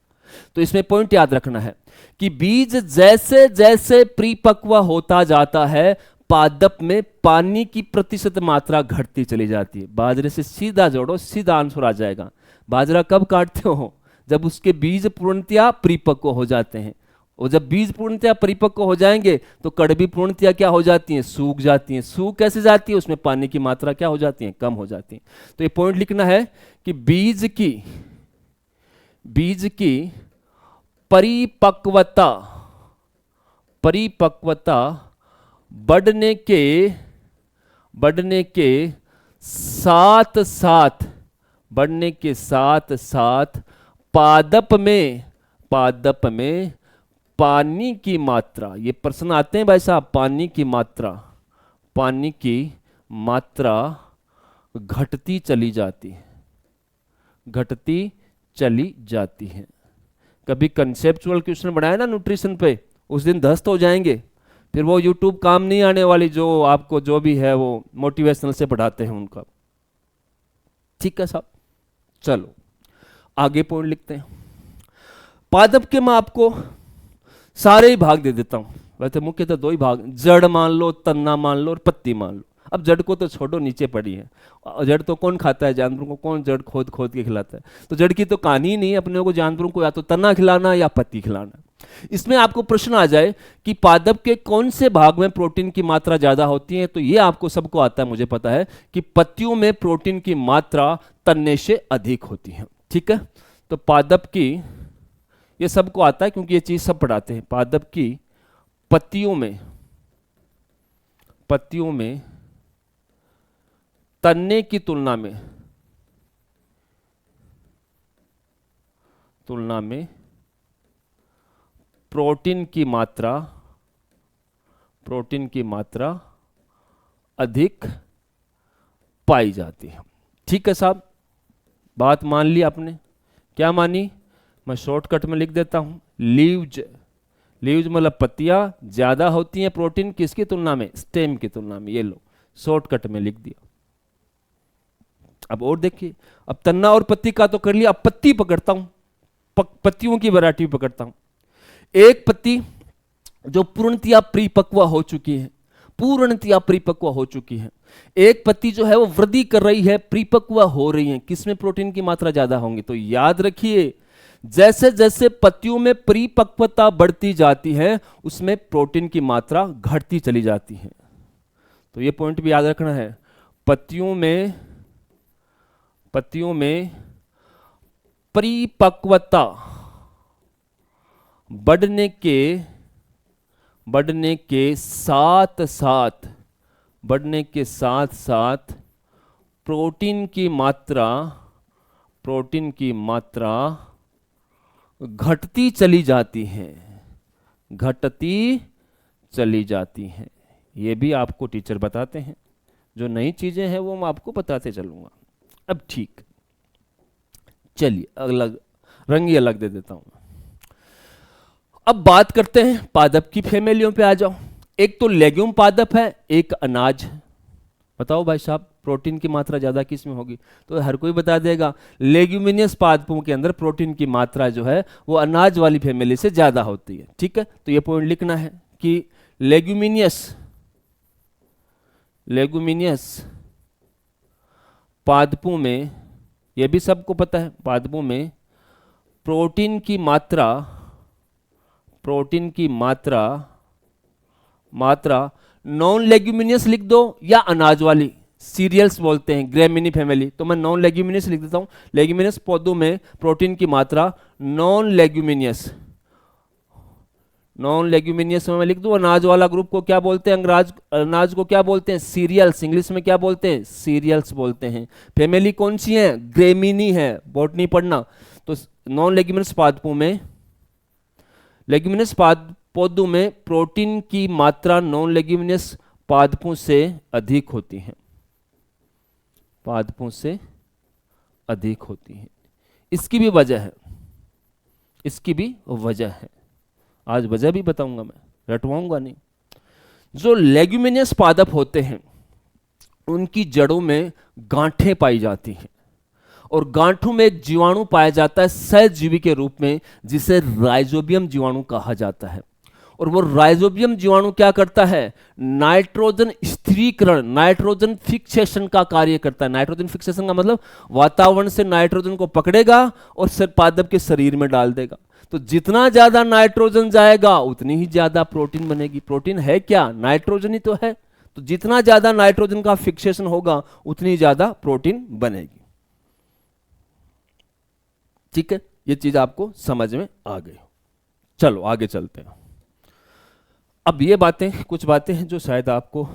तो इसमें पॉइंट याद रखना है कि बीज जैसे जैसे परिपक्व होता जाता है पादप में पानी की प्रतिशत मात्रा घटती चली जाती है। बाजरे से सीधा जोड़ो, सीधा आंसर आ जाएगा। बाजरा कब काटते हो? जब उसके बीज पूर्णतया परिपक्व हो जाते हैं, और जब बीज पूर्णतया परिपक्व हो जाएंगे तो कड़वी पूर्णतया क्या हो जाती हैं? सूख जाती हैं। सूख कैसे जाती है? उसमें पानी की मात्रा क्या हो जाती है? कम हो जाती है। तो ये पॉइंट लिखना है कि बीज की परिपक्वता बढ़ने के साथ साथ पादप में पानी की मात्रा, ये प्रश्न आते हैं भाई साहब, पानी की मात्रा घटती चली जाती है। कभी कंसेप्चुअल क्वेश्चन बनाया ना न्यूट्रिशन पे, उस दिन ध्वस्त हो जाएंगे, फिर वो यूट्यूब काम नहीं आने वाली, जो आपको जो भी है वो मोटिवेशनल से पढ़ाते हैं उनका। ठीक है साहब, चलो आगे पॉइंट लिखते हैं। पादप के मैं आपको सारे ही भाग दे देता हूं। वैसे मुख्यतः दो ही भाग, जड़ मान लो, तन्ना मान लो और पत्ती मान लो। अब जड़ को तो छोड़ो, नीचे पड़ी है। जड़ तो कौन खाता है? जानवरों को कौन जड़ खोद खोद के खिलाता है? तो जड़ की तो कहानी ही नहीं। अपने को जानवरों को या तो तन्ना खिलाना या पत्ती खिलाना। इसमें आपको प्रश्न आ जाए कि पादप के कौन से भाग में प्रोटीन की मात्रा ज्यादा होती है, तो ये आपको सबको आता है, मुझे पता है कि पत्तियों में प्रोटीन की मात्रा तन्ने से अधिक होती है। ठीक है, तो पादप की, ये सबको आता है क्योंकि ये चीज सब पढ़ाते हैं। पादप की पत्तियों में तन्ने की तुलना में प्रोटीन की मात्रा अधिक पाई जाती है। ठीक है साहब, बात मान ली आपने। क्या मानी? मैं शॉर्टकट में लिख देता हूं। लीव्स मतलब पत्तियां ज्यादा होती हैं प्रोटीन किसकी तुलना में? स्टेम की तुलना में। ये लो, शॉर्टकट में लिख दिया। अब और देखिए, अब तन्ना और पत्ती का तो कर लिया, अब पत्ती पकड़ता हूं, पत्तियों की वैरायटी पकड़ता हूं। एक पत्ती जो पूर्णतया परिपक्व हो चुकी है, एक पत्ती जो है वो वृद्धि कर रही है, परिपक्व हो रही है, किसमें प्रोटीन की मात्रा ज्यादा होंगी? तो याद रखिए, जैसे जैसे पत्तियों में परिपक्वता बढ़ती जाती है उसमें प्रोटीन की मात्रा घटती चली जाती है। तो ये पॉइंट भी याद रखना है। पत्तियों में परिपक्वता बढ़ने के साथ साथ प्रोटीन की मात्रा घटती चली जाती है। ये भी आपको टीचर बताते हैं। जो नई चीजें हैं वो मैं आपको बताते चलूंगा। अब ठीक, चलिए अलग रंग ही अलग दे देता हूं। अब बात करते हैं पादप की फैमिलियों पे आ जाओ। एक तो लेग्यूम पादप है, एक अनाज। बताओ भाई साहब, प्रोटीन की मात्रा ज्यादा किस में होगी? तो हर कोई बता देगा, लेग्यूमिनियस पादपों के अंदर प्रोटीन की मात्रा जो है वो अनाज वाली फैमिली से ज्यादा होती है। ठीक है, तो ये पॉइंट लिखना है कि लेग्यूमिनियस पादपों में, यह भी सबको पता है, पादपों में प्रोटीन की मात्रा नॉन लेग्यूमिनियस लिख दो या अनाज वाली, सीरियल्स बोलते हैं, ग्रेमिनी फैमिली, तो मैं नॉन लेग्यूमिनियस लिख देता हूं। लेग्यूमिनियस पौधों में प्रोटीन की मात्रा नॉन लेग्यूमिनियस में मैं लिख दूं। अनाज वाला ग्रुप को क्या बोलते हैं? अनाज को क्या बोलते हैं? सीरियल्स। इंग्लिश में क्या बोलते हैं? सीरियल्स बोलते हैं। फैमिली कौन सी है? ग्रेमिनी है, बॉटनी पढ़ना। तो नॉन लेग्यूमिनियस पादपों में, लेग्यूमिनियस पौधों में प्रोटीन की मात्रा नॉन लेग्यूमिनियस पादपों से अधिक होती है, इसकी भी वजह है, आज वजह भी बताऊंगा मैं, रटवाऊंगा नहीं। जो लेग्यूमिनियस पादप होते हैं उनकी जड़ों में गांठें पाई जाती हैं, और गांठों में एक जीवाणु पाया जाता है सहजीवी के रूप में, जिसे राइजोबियम जीवाणु कहा जाता है। और वो राइजोबियम जीवाणु क्या करता है? नाइट्रोजन स्थिरीकरण, नाइट्रोजन फिक्सेशन का कार्य करता है। नाइट्रोजन फिक्सेशन का मतलब वातावरण से नाइट्रोजन को पकड़ेगा और पादप के शरीर में डाल देगा। तो जितना ज्यादा नाइट्रोजन जाएगा उतनी ही ज्यादा प्रोटीन बनेगी। प्रोटीन है क्या? नाइट्रोजन ही तो है। तो जितना ज्यादा नाइट्रोजन का फिक्सेशन होगा उतनी ज्यादा प्रोटीन बनेगी। ठीक है, ये चीज आपको समझ में आ गई। चलो आगे चलते हैं। अब ये बातें, कुछ बातें हैं जो शायद आपको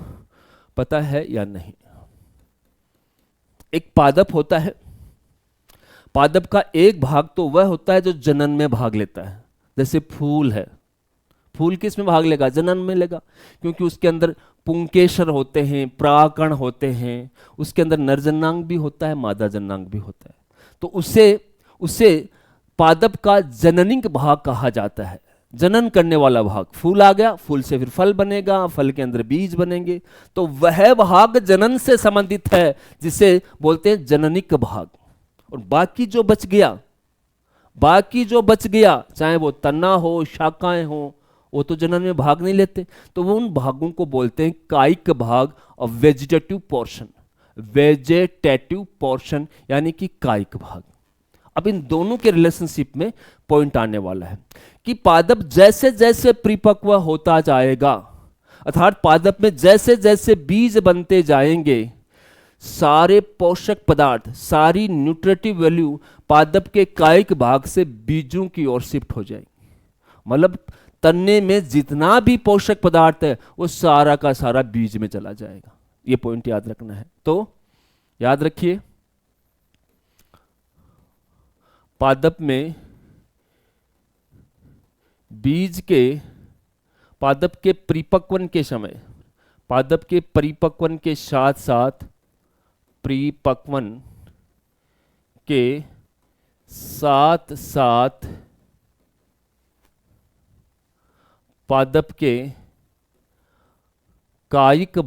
पता है या नहीं। एक पादप होता है, पादप का एक भाग तो वह होता है जो जनन में भाग लेता है। जैसे फूल है, फूल किस में भाग लेगा? जनन में लेगा, क्योंकि उसके अंदर पुंकेसर होते हैं, परागकण होते हैं, उसके अंदर नर जननांग भी होता है, मादा जननांग भी होता है। तो उसे पादप का जननिक भाग कहा जाता है। जनन करने वाला भाग। फूल आ गया, फूल से फिर फल बनेगा, फल के अंदर बीज बनेंगे, तो वह भाग जनन से संबंधित है, जिसे बोलते हैं जननिक भाग। और बाकी जो बच गया, चाहे वो तना हो, शाखाएं हो, वो तो जनन में भाग नहीं लेते, तो वो उन भागों को बोलते हैं कायिक भाग और वेजिटेटिव पोर्शन, यानी कि कायिक भाग। अब इन दोनों के रिलेशनशिप में पॉइंट आने वाला है कि पादप जैसे जैसे परिपक्व होता जाएगा, अर्थात पादप में जैसे जैसे बीज बनते जाएंगे, सारे पोषक पदार्थ, सारी न्यूट्रिटिव वैल्यू पादप के कायिक भाग से बीजों की ओर शिफ्ट हो जाएंगे। मतलब तन्ने में जितना भी पोषक पदार्थ है वो सारा का सारा बीज में चला जाएगा। ये पॉइंट याद रखना है। तो याद रखिए, पादप में बीज के, पादप के परिपक्वन के समय, पादप के परिपक्वन के साथ साथ, परिपक्वन के साथ साथ पादप के कायिक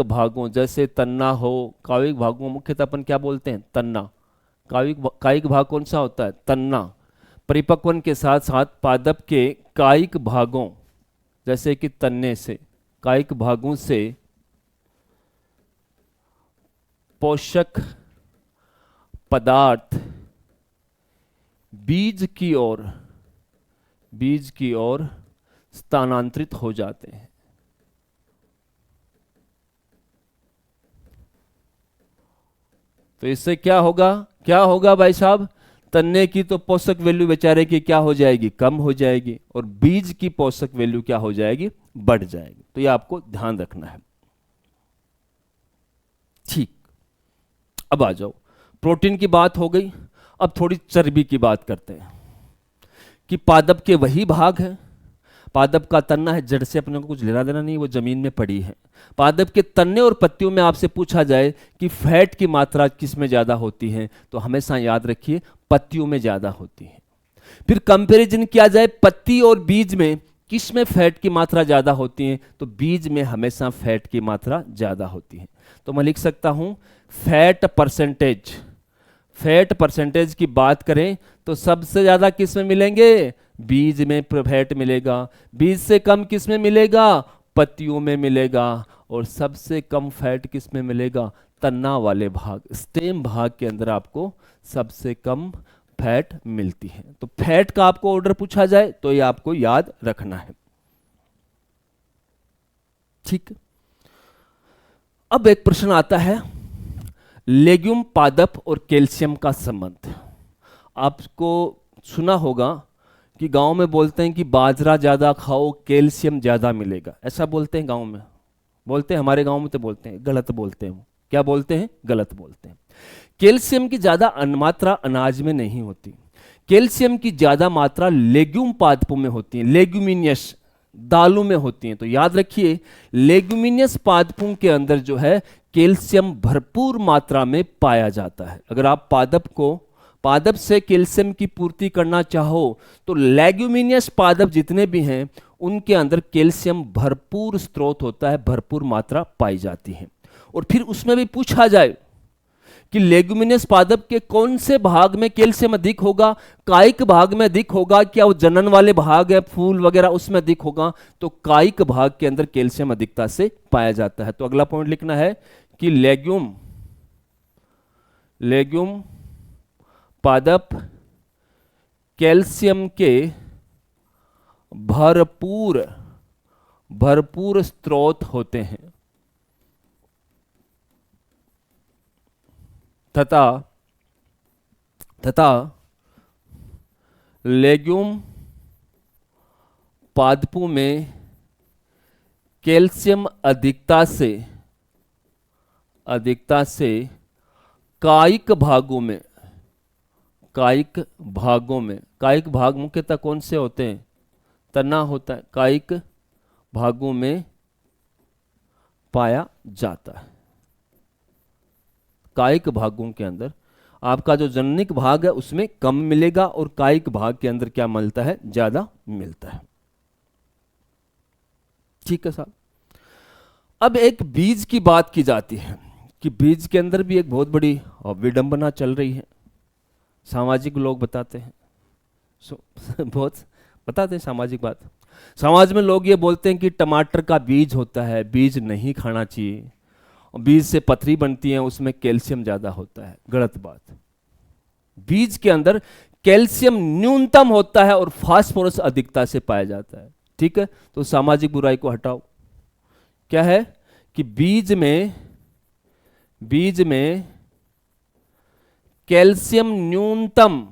भागों जैसे तन्ना हो, कायिक भागों मुख्यतः अपन क्या बोलते हैं? तन्ना। कायिक भाग कौन सा होता है? तन्ना। परिपक्वन के साथ साथ पादप के कायिक भागों, जैसे कि तन्ने से, कायिक भागों से पोषक पदार्थ बीज की ओर स्थानांतरित हो जाते हैं। तो इससे क्या होगा भाई साहब? तन्ने की तो पोषक वैल्यू बेचारे की क्या हो जाएगी? कम हो जाएगी, और बीज की पोषक वैल्यू क्या हो जाएगी? बढ़ जाएगी। तो ये आपको ध्यान रखना है। ठीक, अब आ जाओ, प्रोटीन की बात हो गई, अब थोड़ी चर्बी की बात करते हैं कि पादप के वही भाग हैं, पादप का तन्ना है, जड़ से अपने को कुछ लेना देना नहीं, वो जमीन में पड़ी है। पादप के तन्ने और पत्तियों में आपसे पूछा जाए कि फैट की मात्रा किस में ज्यादा होती है, तो हमेशा याद रखिए पत्तियों में ज्यादा होती है। फिर कंपैरिजन किया जाए पत्ती और बीज में, किस में फैट की मात्रा ज्यादा होती है, तो बीज में हमेशा फैट की मात्रा ज्यादा होती है। तो मैं लिख सकता हूं फैट परसेंटेज की बात करें तो सबसे ज्यादा किस में मिलेंगे? बीज में फैट मिलेगा। बीज से कम किस में मिलेगा? पत्तियों में मिलेगा। और सबसे कम फैट किस में मिलेगा? तन्ना वाले भाग, स्टेम भाग के अंदर आपको सबसे कम फैट मिलती है। तो फैट का आपको ऑर्डर पूछा जाए तो ये आपको याद रखना है। ठीक, अब एक प्रश्न आता है, लेग्यूम पादप और कैल्शियम का संबंध। आपको सुना होगा कि गांव में बोलते हैं कि बाजरा ज्यादा खाओ, कैल्शियम ज्यादा मिलेगा, ऐसा बोलते हैं गांव में। बोलते हैं, हमारे गांव में तो बोलते हैं, गलत बोलते हैं। क्या बोलते हैं? गलत बोलते हैं। कैल्शियम की ज्यादा मात्रा अनाज में नहीं होती, कैल्शियम की ज्यादा मात्रा लेग्यूम पादपों में होती है, लेग्यूमिनियस दालों में होती हैं। तो याद रखिए, लेग्यूमिनियस पादपों के अंदर जो है कैल्शियम भरपूर मात्रा में पाया जाता है। अगर आप पादप से कैल्शियम की पूर्ति करना चाहो तो लेग्यूमिनियस पादप जितने भी हैं उनके अंदर कैल्शियम भरपूर स्रोत होता है, भरपूर मात्रा पाई जाती है। और फिर उसमें भी पूछा जाए कि लेगुमिनस पादप के कौन से भाग में कैल्शियम अधिक होगा, कायिक भाग में अधिक होगा, क्या वो जनन वाले भाग है फूल वगैरह उसमें अधिक होगा, तो कायिक भाग के अंदर कैल्शियम अधिकता से पाया जाता है। तो अगला पॉइंट लिखना है कि लेग्यूम पादप कैल्शियम के भरपूर स्रोत होते हैं तथा लेग्यूम पादपों में कैल्शियम अधिकता से कायिक भाग मुख्यतः कौन से होते हैं, तना होता है, कायिक भागों में पाया जाता है। कायिक भागों के अंदर आपका जो जननिक भाग है उसमें कम मिलेगा और कायिक भाग के अंदर क्या मिलता है, ज्यादा मिलता है। ठीक है साहब। अब एक बीज की बात की जाती है कि बीज के अंदर भी एक बहुत बड़ी विडंबना चल रही है। सामाजिक लोग बताते हैं, बहुत बताते हैं सामाजिक बात। समाज में लोग ये बोलते हैं कि टमाटर का बीज होता है, बीज नहीं खाना चाहिए, बीज से पथरी बनती है, उसमें कैल्शियम ज्यादा होता है। गलत बात। बीज के अंदर कैल्शियम न्यूनतम होता है और फास्फोरस अधिकता से पाया जाता है। ठीक है, तो सामाजिक बुराई को हटाओ। क्या है कि बीज में कैल्शियम न्यूनतम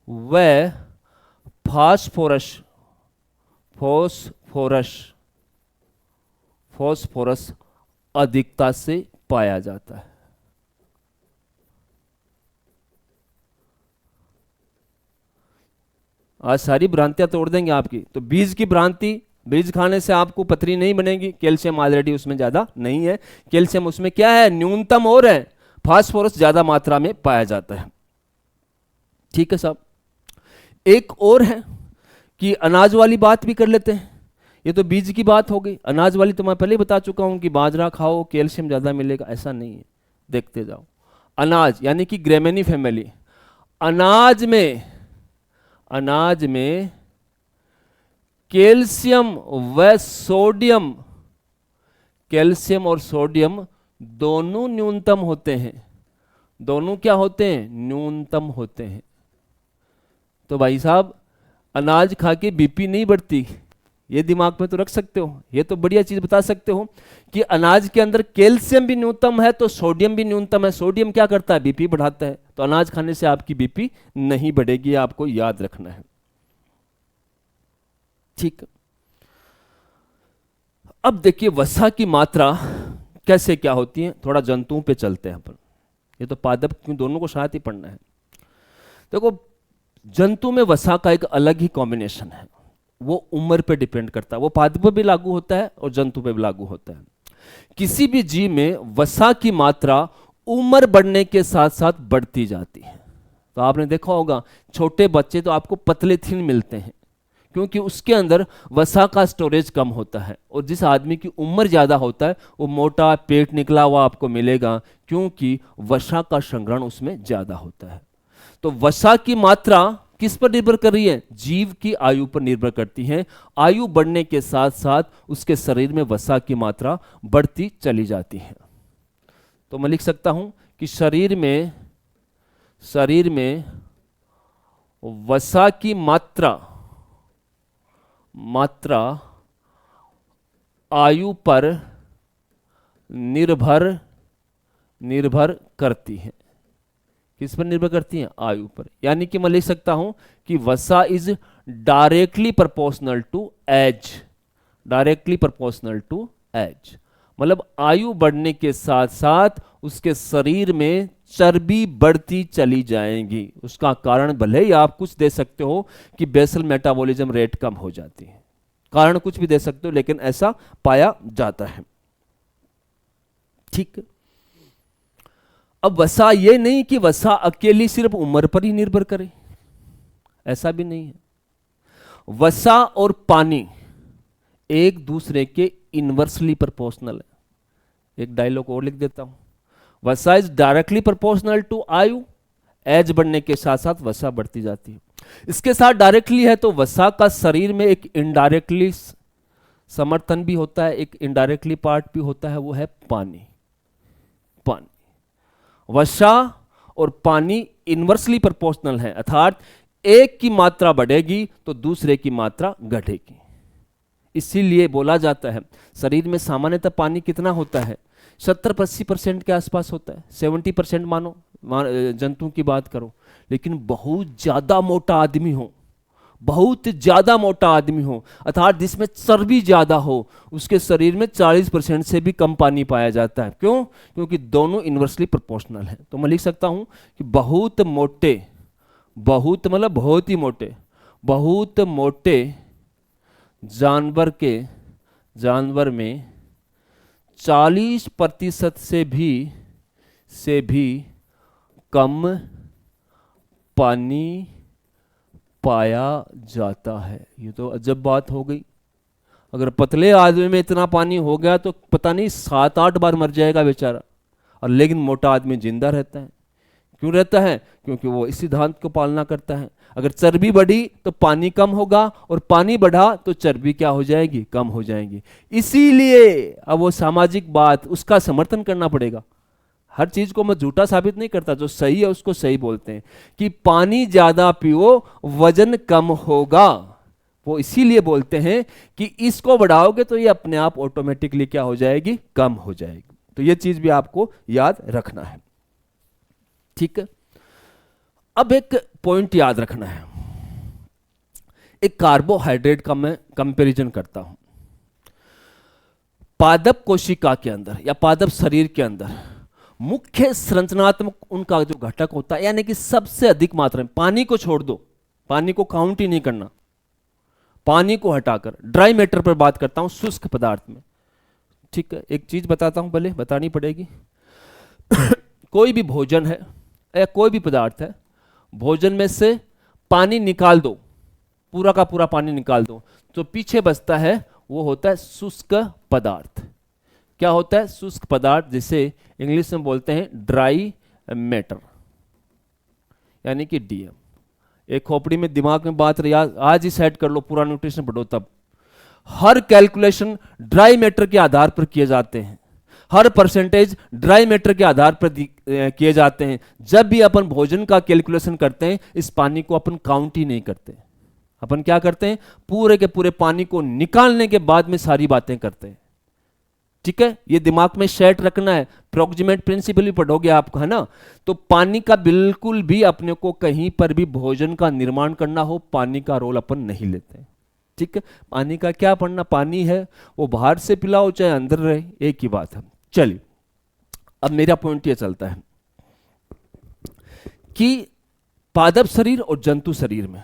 व फास्फोरस अधिकता से पाया जाता है। आज सारी भ्रांतियां तोड़ देंगे आपकी। तो बीज की भ्रांति, बीज खाने से आपको पथरी नहीं बनेगी, कैल्शियम ऑलरेडी उसमें ज्यादा नहीं है। कैल्शियम उसमें क्या है, न्यूनतम और है, फास्फोरस ज्यादा मात्रा में पाया जाता है। ठीक है साहब। एक और है कि अनाज वाली बात भी कर लेते हैं। ये तो बीज की बात हो गई, अनाज वाली तो मैं पहले ही बता चुका हूं कि बाजरा खाओ कैल्शियम ज्यादा मिलेगा, ऐसा नहीं है। देखते जाओ। अनाज यानी कि ग्रेमेनी फैमिली, अनाज में कैल्शियम और सोडियम दोनों न्यूनतम होते हैं। दोनों क्या होते हैं, न्यूनतम होते हैं। तो भाई साहब अनाज खा के बीपी नहीं बढ़ती, ये दिमाग में तो रख सकते हो। ये तो बढ़िया चीज बता सकते हो कि अनाज के अंदर कैल्शियम भी न्यूनतम है तो सोडियम भी न्यूनतम है। सोडियम क्या करता है, बीपी बढ़ाता है। तो अनाज खाने से आपकी बीपी नहीं बढ़ेगी, आपको याद रखना है। ठीक। अब देखिए वसा की मात्रा कैसे क्या होती है, थोड़ा जंतुओं पे चलते हैं अपन। ये तो पादप दोनों को साथ ही पढ़ना है। देखो जंतु में वसा का एक अलग ही कॉम्बिनेशन है, वो उम्र पे डिपेंड करता है। वो पादप पे भी लागू होता है और जंतु पे भी लागू होता है। किसी भी जीव में वसा की मात्रा उम्र बढ़ने के साथ साथ बढ़ती जाती है। तो आपने देखा होगा छोटे बच्चे तो आपको पतले थिन मिलते हैं, क्योंकि उसके अंदर वसा का स्टोरेज कम होता है। और जिस आदमी की उम्र ज्यादा होता है वो मोटा पेट निकला हुआ आपको मिलेगा, क्योंकि वसा का संग्रहण उसमें ज्यादा होता है। तो वसा की मात्रा किस पर निर्भर कर रही है, जीव की आयु पर निर्भर करती है। आयु बढ़ने के साथ साथ उसके शरीर में वसा की मात्रा बढ़ती चली जाती है। तो मैं लिख सकता हूं कि शरीर में वसा की मात्रा आयु पर निर्भर करती है। किस पर निर्भर करती है, आयु पर। यानी कि मैं लिख सकता हूं कि वसा is directly proportional to age. मतलब आयु बढ़ने के साथ साथ उसके शरीर में चर्बी बढ़ती चली जाएगी। उसका कारण भले ही आप कुछ दे सकते हो कि बेसल मेटाबॉलिज्म रेट कम हो जाती है, कारण कुछ भी दे सकते हो, लेकिन ऐसा पाया जाता है। ठीक। अब वसा ये नहीं कि वसा अकेली सिर्फ उम्र पर ही निर्भर करे, ऐसा भी नहीं है। वसा और पानी एक दूसरे के इनवर्सली प्रोपोर्शनल है। एक डायलॉग और लिख देता हूं, वसा इज डायरेक्टली प्रोपोर्शनल टू आयु, एज बढ़ने के साथ साथ वसा बढ़ती जाती है। इसके साथ डायरेक्टली है तो वसा का शरीर में एक इनडायरेक्टली समर्थन भी होता है, एक इनडायरेक्टली पार्ट भी होता है, वो है पानी। पानी, वसा और पानी इनवर्सली प्रोपोर्शनल है, अर्थात एक की मात्रा बढ़ेगी तो दूसरे की मात्रा घटेगी। इसीलिए बोला जाता है शरीर में सामान्यतः पानी कितना होता है, 70-80% के आसपास होता है, 70% मानो जंतु की बात करो। लेकिन बहुत ज्यादा मोटा आदमी हो, बहुत ज्यादा मोटा आदमी हो, अर्थात जिसमें चर्बी ज्यादा हो, उसके शरीर में 40% से भी कम पानी पाया जाता है। क्यों? क्योंकि दोनों इनवर्सली प्रोपोर्शनल है। तो मैं लिख सकता हूं कि बहुत मोटे, बहुत मतलब बहुत ही मोटे, बहुत मोटे जानवर में 40% से भी कम पानी पाया जाता है। ये तो अजब बात हो गई। अगर पतले आदमी में इतना पानी हो गया तो पता नहीं 7-8 बार मर जाएगा बेचारा, और लेकिन मोटा आदमी जिंदा रहता है। क्यों रहता है? क्योंकि वो इस सिद्धांत को पालना करता है। अगर चर्बी बढ़ी तो पानी कम होगा, और पानी बढ़ा तो चर्बी क्या हो जाएगी? कम हो जाएगी। इसीलिए अब वो सामाजिक बात, उसका समर्थन करना पड़ेगा। हर चीज को मैं झूठा साबित नहीं करता, जो सही है उसको सही बोलते हैं कि पानी ज्यादा पियो वजन कम होगा। वो इसीलिए बोलते हैं कि इसको बढ़ाओगे तो ये अपने आप ऑटोमेटिकली क्या हो जाएगी? कम हो जाएगी। तो ये चीज भी आपको याद रखना है, ठीक है। अब एक पॉइंट याद रखना है, एक कार्बोहाइड्रेट का मैं कंपैरिजन करता हूं। पादप कोशिका के अंदर या पादप शरीर के अंदर मुख्य संरचनात्मक उनका जो घटक होता है, यानी कि सबसे अधिक मात्रा में, पानी को छोड़ दो, पानी को काउंट ही नहीं करना, पानी को हटाकर ड्राई मैटर पर बात करता हूं, शुष्क पदार्थ में, ठीक है। एक चीज बताता हूं, भले बतानी पड़ेगी। कोई भी भोजन है या कोई भी पदार्थ है, भोजन में से पानी निकाल दो, पूरा का पूरा पानी निकाल दो, तो पीछे बचता है वो होता है शुष्क पदार्थ। क्या होता है? शुष्क पदार्थ, जिसे इंग्लिश में बोलते हैं ड्राई मैटर, यानी कि डीएम। एक खोपड़ी में दिमाग में बात रही, आज ही सेट कर लो, पूरा न्यूट्रिशन पढ़ो तब। हर कैलकुलेशन ड्राई मैटर के आधार पर किए जाते हैं, हर परसेंटेज ड्राई मैटर के आधार पर किए जाते हैं। जब भी अपन भोजन का कैलकुलेशन करते हैं, इस पानी को अपन काउंट ही नहीं करते। अपन क्या करते हैं? पूरे के पूरे पानी को निकालने के बाद में सारी बातें करते हैं, ठीक है। ये दिमाग में सेट रखना है, प्रोक्सिमेट प्रिंसिपल भी पढ़ोगे आपको, है ना। तो पानी का बिल्कुल भी अपने को कहीं पर भी भोजन का निर्माण करना हो, पानी का रोल अपन नहीं लेते, ठीक है। पानी का क्या पढ़ना, पानी है वो बाहर से पिलाओ चाहे अंदर रहे, एक ही बात है। चलिए, अब मेरा पॉइंट ये चलता है कि पादप शरीर और जंतु शरीर में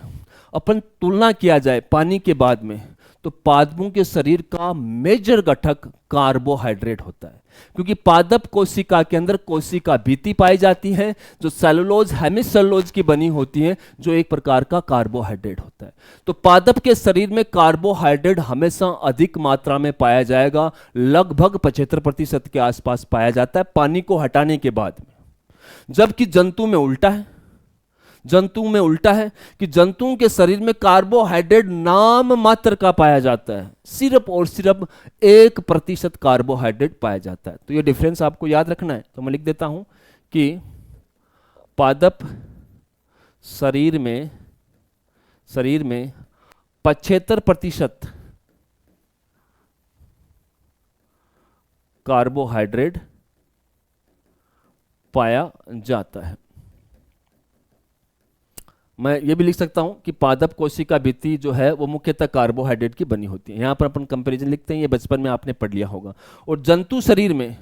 अपन तुलना किया जाए पानी के बाद में, तो पादपों के शरीर का मेजर घटक कार्बोहाइड्रेट होता है। क्योंकि पादप कोशिका के अंदर कोशिका भित्ति पाई जाती है, जो सेलुलोज हेमिसेलुलोज की बनी होती है, जो एक प्रकार का कार्बोहाइड्रेट होता है। तो पादप के शरीर में कार्बोहाइड्रेट हमेशा अधिक मात्रा में पाया जाएगा, लगभग 75% के आसपास पाया जाता है पानी को हटाने के बाद में। जबकि जंतु में उल्टा है, जंतु में उल्टा है कि जंतुओं के शरीर में कार्बोहाइड्रेट नाम मात्र का पाया जाता है, सिर्फ और सिर्फ 1% कार्बोहाइड्रेट पाया जाता है। तो ये डिफरेंस आपको याद रखना है। तो मैं लिख देता हूं कि पादप शरीर में 75% कार्बोहाइड्रेट पाया जाता है। मैं ये भी लिख सकता हूं कि पादप कोशिका भित्ति जो है वो मुख्यतः कार्बोहाइड्रेट की बनी होती है। यहां पर अपन कंपैरिजन लिखते हैं, ये बचपन में आपने पढ़ लिया होगा। और जंतु शरीर में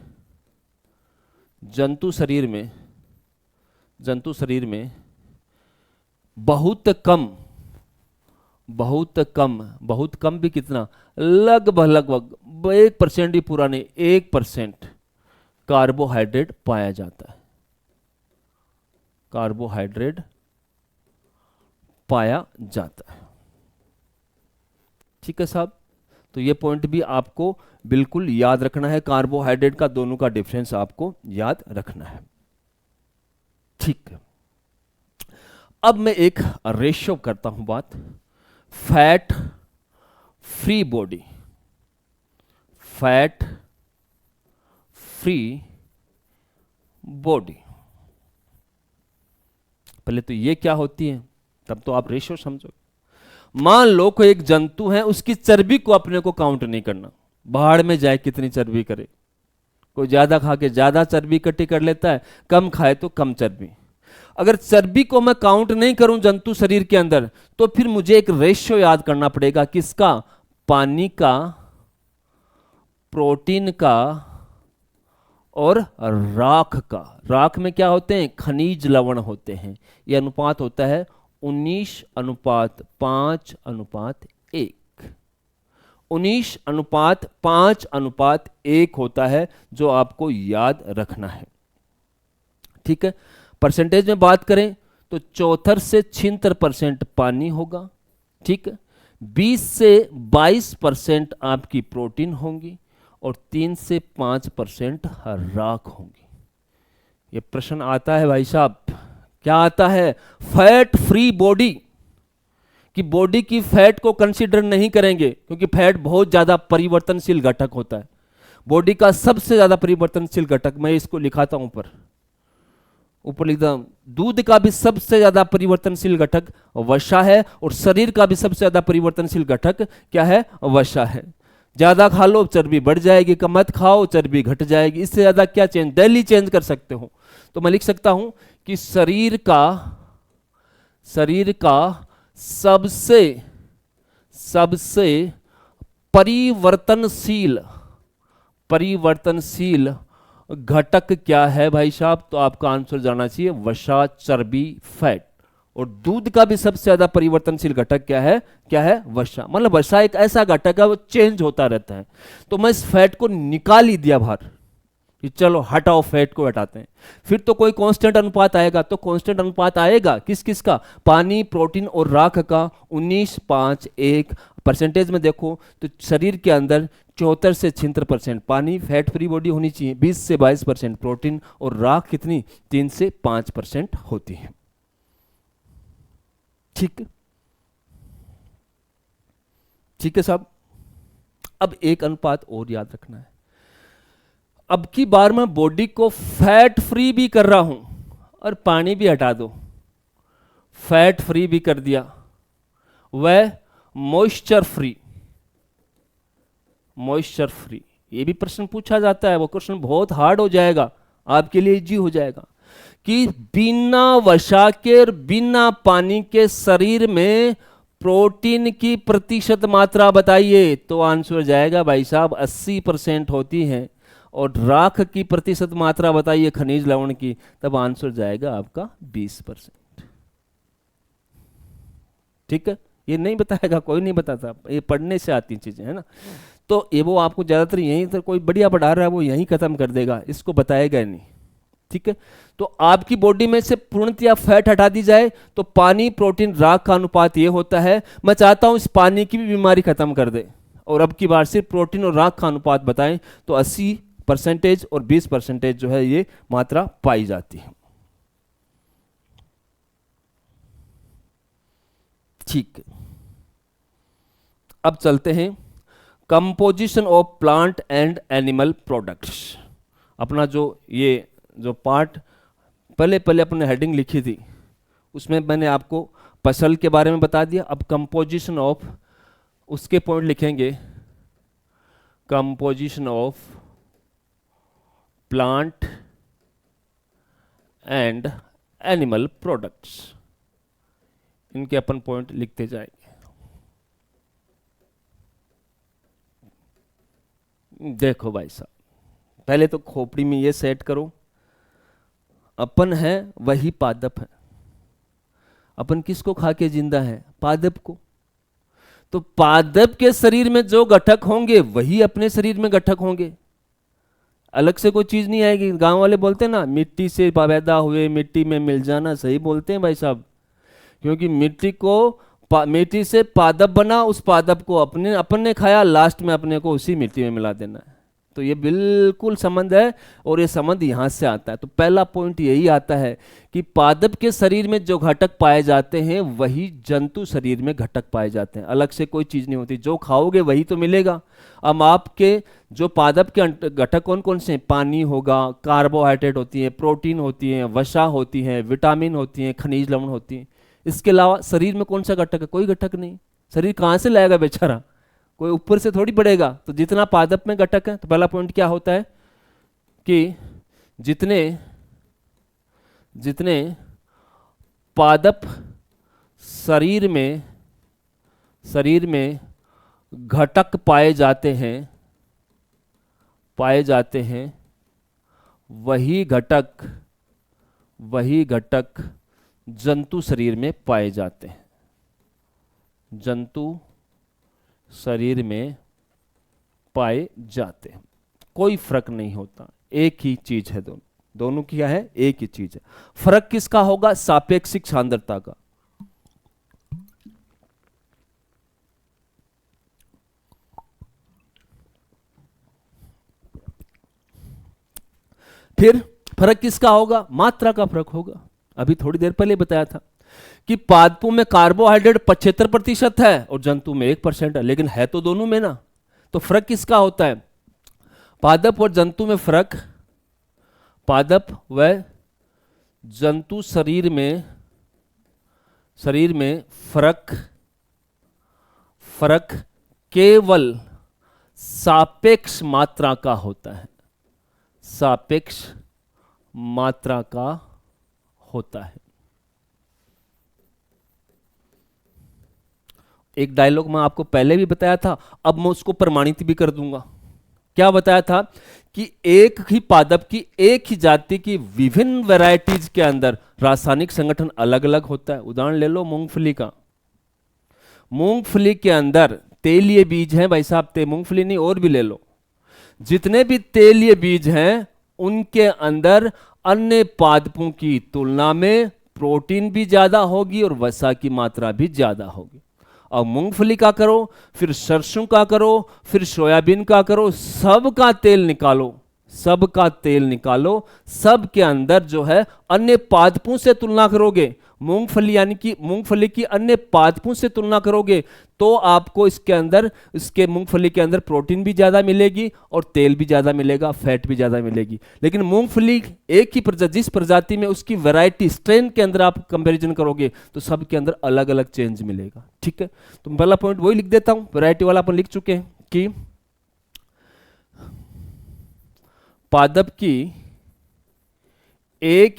बहुत कम भी कितना, लगभग 1% ही पूरा नहीं, 1% कार्बोहाइड्रेट पाया जाता है, कार्बोहाइड्रेट पाया जाता है, ठीक है साहब। तो ये पॉइंट भी आपको बिल्कुल याद रखना है। कार्बोहाइड्रेट का दोनों का डिफरेंस आपको याद रखना है। ठीक है, अब मैं एक रेशियो करता हूं बात, fat free body, fat free body. पहले तो ये क्या होती है, तब तो आप रेशियो समझोगे। मान लो कोई एक जंतु है, उसकी चर्बी को अपने को काउंट नहीं करना, बाहर में जाए कितनी चर्बी करे। कोई ज्यादा खा के ज्यादा चर्बी इकट्ठी कर लेता है, कम खाए तो कम चर्बी। अगर चर्बी को मैं काउंट नहीं करूं जंतु शरीर के अंदर, तो फिर मुझे एक रेशियो याद करना पड़ेगा, किसका? पानी का, प्रोटीन का और राख का। राख में क्या होते हैं? खनिज लवण होते हैं। यह अनुपात होता है 19:5:1। 19:5:1 होता है, जो आपको याद रखना है। ठीक है, परसेंटेज में बात करें तो 74 से 76% पानी होगा। ठीक है, 20 से 22% आपकी प्रोटीन होंगी और 3 से 5% राख होंगी। ये प्रश्न आता है भाई साहब, क्या आता है? फैट फ्री बॉडी कि बॉडी की फैट को कंसीडर नहीं करेंगे, क्योंकि फैट बहुत ज्यादा परिवर्तनशील घटक होता है। बॉडी का सबसे ज्यादा परिवर्तनशील घटक, मैं इसको लिखाता हूं ऊपर लिख दो, दूध का भी सबसे ज्यादा परिवर्तनशील घटक वसा है, और शरीर का भी सबसे ज्यादा परिवर्तनशील घटक क्या है? वसा है। ज्यादा खा लो चर्बी बढ़ जाएगी, कम मत खाओ चर्बी घट जाएगी। इससे ज्यादा क्या चेंज, डेली चेंज कर सकते हो। तो मैं लिख सकता हूं कि शरीर का सबसे परिवर्तनशील घटक क्या है भाई साहब? तो आपका आंसर जाना चाहिए वसा, चर्बी, फैट। और दूध का भी सबसे ज्यादा परिवर्तनशील घटक क्या है? वसा। मतलब वसा एक ऐसा घटक है, वो चेंज होता रहता है। तो मैं इस फैट को निकाल ही दिया बाहर कि चलो हटाओ, फैट को हटाते हैं। फिर तो कोई कांस्टेंट अनुपात आएगा। तो कांस्टेंट अनुपात आएगा किस का? पानी, प्रोटीन और राख का 19:5:1। परसेंटेज में देखो तो शरीर के अंदर 74 से 76% पानी, फैट फ्री बॉडी होनी चाहिए, 20 से 22% प्रोटीन, और राख कितनी? 3 से 5% होती है। ठीक है साहब। अब एक अनुपात और याद रखना है। अब की बार मैं बॉडी को फैट फ्री भी कर रहा हूं और पानी भी हटा दो, फैट फ्री भी कर दिया, वह मॉइस्चर फ्री। ये भी प्रश्न पूछा जाता है, वो क्वेश्चन बहुत हार्ड हो जाएगा, आपके लिए इजी हो जाएगा कि बिना वसा के और बिना पानी के शरीर में प्रोटीन की प्रतिशत मात्रा बताइए। तो आंसर जाएगा भाई साहब 80% होती है। और राख की प्रतिशत मात्रा बताइए खनिज लवण की, तब आंसर जाएगा आपका 20%। ठीक है, ये नहीं बताएगा, कोई नहीं बताता, ये पढ़ने से आती चीजें है ना। तो ये वो आपको ज्यादातर यहीं तो कोई बढ़िया पढ़ा रहा है वो यहीं खत्म कर देगा, इसको बताएगा नहीं। ठीक है, तो आपकी बॉडी में से पूर्णतया फैट हटा दी जाए तो पानी, प्रोटीन, राख का अनुपात ये होता है। मैं चाहता हूं इस पानी की भी बीमारी खत्म कर दे, और अब की बार सिर्फ प्रोटीन और राख का अनुपात बताएं तो 80% और 20% जो है ये मात्रा पाई जाती है। ठीक, अब चलते हैं composition of plant and animal products. अपना जो पार्ट पहले अपने हेडिंग लिखी थी उसमें मैंने आपको फसल के बारे में बता दिया। अब कंपोजिशन ऑफ, उसके पॉइंट लिखेंगे, composition of plant and animal products, इनके अपन पॉइंट लिखते जाएंगे। देखो भाई साहब, पहले तो खोपड़ी में ये सेट करो, अपन है वही पादप है। अपन किसको खा के जिंदा है? पादप को। तो पादप के शरीर में जो घटक होंगे वही अपने शरीर में घटक होंगे, अलग से कोई चीज नहीं आएगी। गांव वाले बोलते हैं ना, मिट्टी से पैदा हुए मिट्टी में मिल जाना, सही बोलते हैं भाई साहब, क्योंकि मिट्टी को मिट्टी से पादप बना, उस पादप को अपन ने खाया, लास्ट में अपने को उसी मिट्टी में मिला देना है। तो ये बिल्कुल संबंध है, और ये संबंध यहाँ से आता है। तो पहला पॉइंट यही आता है कि पादप के शरीर में जो घटक पाए जाते हैं वही जंतु शरीर में घटक पाए जाते हैं, अलग से कोई चीज़ नहीं होती। जो खाओगे वही तो मिलेगा। अब आपके जो पादप के घटक कौन कौन से हैं? पानी होगा, कार्बोहाइड्रेट होती है, प्रोटीन होती है, वसा होती है, विटामिन होती है, खनिज लवण होती है। इसके अलावा शरीर में कौन सा घटक है? कोई घटक नहीं। शरीर कहाँ से लाएगा बेचारा? कोई ऊपर से थोड़ी बढ़ेगा। तो जितना पादप में घटक है, तो पहला पॉइंट क्या होता है कि जितने जितने पादप शरीर में घटक पाए जाते हैं वही घटक जंतु शरीर में पाए जाते हैं। जंतु शरीर में पाए जाते हैं, कोई फर्क नहीं होता, एक ही चीज है। दोनों क्या है? एक ही चीज है। फर्क किसका होगा? सापेक्षिक सांद्रता का। फिर फर्क किसका होगा? मात्रा का फर्क होगा। अभी थोड़ी देर पहले बताया था कि पादपों में कार्बोहाइड्रेट 75% है और जंतु में 1% है, लेकिन है तो दोनों में ना। तो फर्क किसका होता है? पादप और जंतु में फर्क, पादप व जंतु शरीर में फर्क केवल सापेक्ष मात्रा का होता है। सापेक्ष मात्रा का होता है। एक डायलॉग मैं आपको पहले भी बताया था, अब मैं उसको प्रमाणित भी कर दूंगा। क्या बताया था कि एक ही पादप की, एक ही जाति की विभिन्न वैरायटीज के अंदर रासायनिक संगठन अलग अलग होता है। उदाहरण ले लो मूंगफली का। मूंगफली के अंदर तेलीय बीज हैं भाई साहब, मूंगफली नहीं और भी ले लो, जितने भी तेलीय बीज हैं उनके अंदर अन्य पादपों की तुलना में प्रोटीन भी ज्यादा होगी और वसा की मात्रा भी ज्यादा होगी। अब मूंगफली का करो, फिर सरसों का करो, फिर सोयाबीन का करो, सबका तेल निकालो, सब के अंदर जो है अन्य पादपों से तुलना करोगे, मूंगफली यानी कि मूंगफली की अन्य पादपों से तुलना करोगे, तो आपको इसके मूंगफली के अंदर प्रोटीन भी ज्यादा मिलेगी और तेल भी ज्यादा मिलेगा, फैट भी ज्यादा मिलेगी। लेकिन मूंगफली एक ही जिस प्रजाति में उसकी वैरायटी स्ट्रेन के अंदर आप कंपैरिजन करोगे तो सब के अंदर अलग अलग चेंज मिलेगा। ठीक है, तो पहला पॉइंट वही लिख देता हूं, वैरायटी वाला अपन लिख चुके हैं कि पादप की एक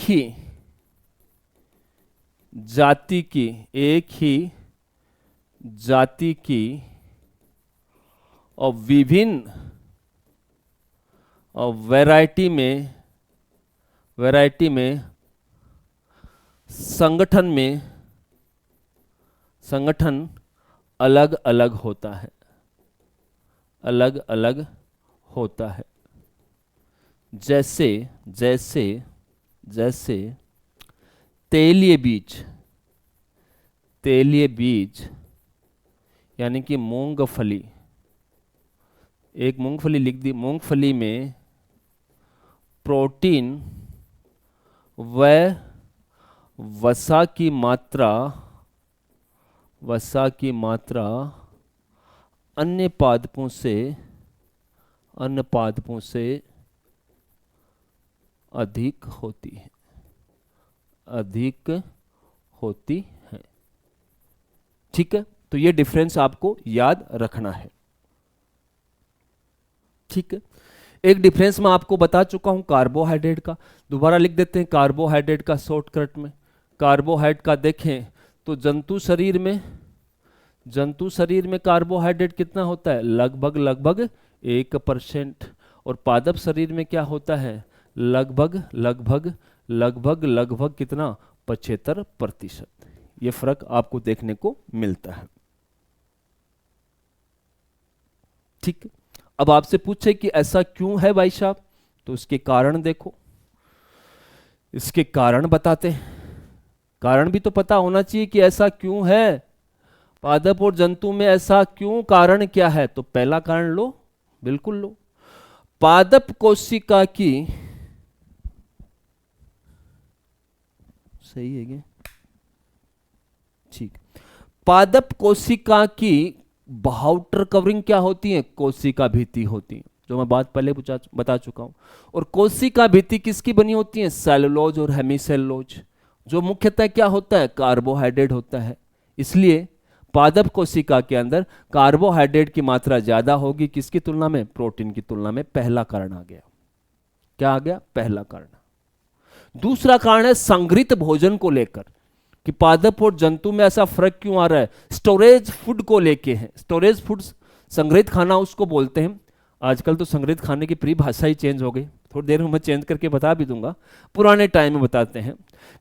ही जाति की और विभिन्न और वैरायटी में संगठन अलग अलग होता है। जैसे तेलीय बीज यानी कि मूंगफली, एक मूंगफली लिख दी, मूंगफली में प्रोटीन व वसा की मात्रा अन्य पादपों से अधिक होती है। ठीक है, तो ये डिफरेंस आपको याद रखना है। ठीक है, एक डिफरेंस मैं आपको बता चुका हूं कार्बोहाइड्रेट का, दोबारा लिख देते हैं कार्बोहाइड्रेट का शॉर्टकट में। कार्बोहाइड्रेट का देखें तो जंतु शरीर में कार्बोहाइड्रेट कितना होता है? लगभग 1%। और पादप शरीर में क्या होता है? लगभग कितना? 75%। ये फर्क आपको देखने को मिलता है। ठीक, अब आपसे पूछे कि ऐसा क्यों है भाई साहब, तो इसके कारण देखो, इसके कारण बताते हैं। कारण भी तो पता होना चाहिए कि ऐसा क्यों है। पादप और जंतु में ऐसा क्यों, कारण क्या है? तो पहला कारण लो, बिल्कुल लो। पादप कोशिका की, सही है क्या? ठीक। पादप कोशिका की बाउटर कवरिंग क्या होती है? कोशिका भित्ति होती है, जो मैं बात पहले बता चुका हूं। और कोशिका भित्ति किसकी बनी होती है? सेलुलोज और हेमीसेलुलोज, जो मुख्यतः क्या होता है? कार्बोहाइड्रेट होता है। इसलिए पादप कोशिका के अंदर कार्बोहाइड्रेट की मात्रा ज्यादा होगी, किसकी तुलना में? प्रोटीन की तुलना में। पहला कारण आ गया। क्या आ गया? पहला कारण। दूसरा कारण है संग्रहित भोजन को लेकर, कि पादप और जंतु में ऐसा फर्क क्यों आ रहा है? स्टोरेज फूड को लेके है। स्टोरेज फूड, संग्रहित खाना उसको बोलते हैं। आजकल तो संग्रहित खाने की परिभाषा ही चेंज हो गई, थोड़ी देर में मैं चेंज करके बता भी दूंगा। पुराने टाइम में बताते हैं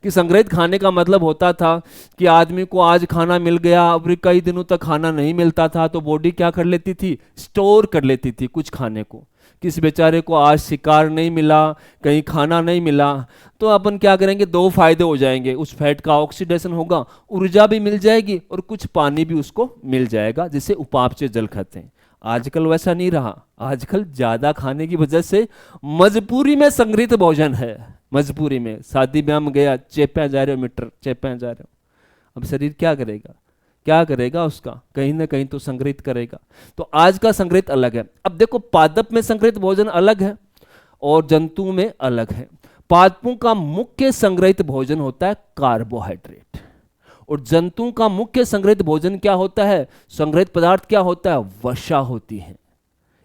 कि संग्रहित खाने का मतलब होता था कि आदमी को आज खाना मिल गया, अब कई दिनों तक खाना नहीं मिलता था, तो बॉडी क्या कर लेती थी? स्टोर कर लेती थी कुछ खाने को। किस बेचारे को आज शिकार नहीं मिला, कहीं खाना नहीं मिला, तो अपन क्या करेंगे? दो फायदे हो जाएंगे, उस फैट का ऑक्सीडेशन होगा, ऊर्जा भी मिल जाएगी और कुछ पानी भी उसको मिल जाएगा, जिसे उपापचय जल कहते हैं। आजकल वैसा नहीं रहा। आजकल ज्यादा खाने की वजह से मजबूरी में संग्रहित भोजन है। मजबूरी में शादी ब्याह में गया, चेपे जा रहे हो मीटर, चेपे जा रहे हो, अब शरीर क्या करेगा? क्या करेगा? उसका कहीं ना कहीं तो संग्रहित करेगा। तो आज का संग्रहित अलग है। अब देखो, पादप में संग्रहित भोजन अलग है और जंतु में अलग है। पादपों का मुख्य संग्रहित भोजन होता है कार्बोहाइड्रेट, और जंतुओं का मुख्य संग्रहित भोजन क्या होता है? संग्रहित पदार्थ क्या होता है? वसा होती है।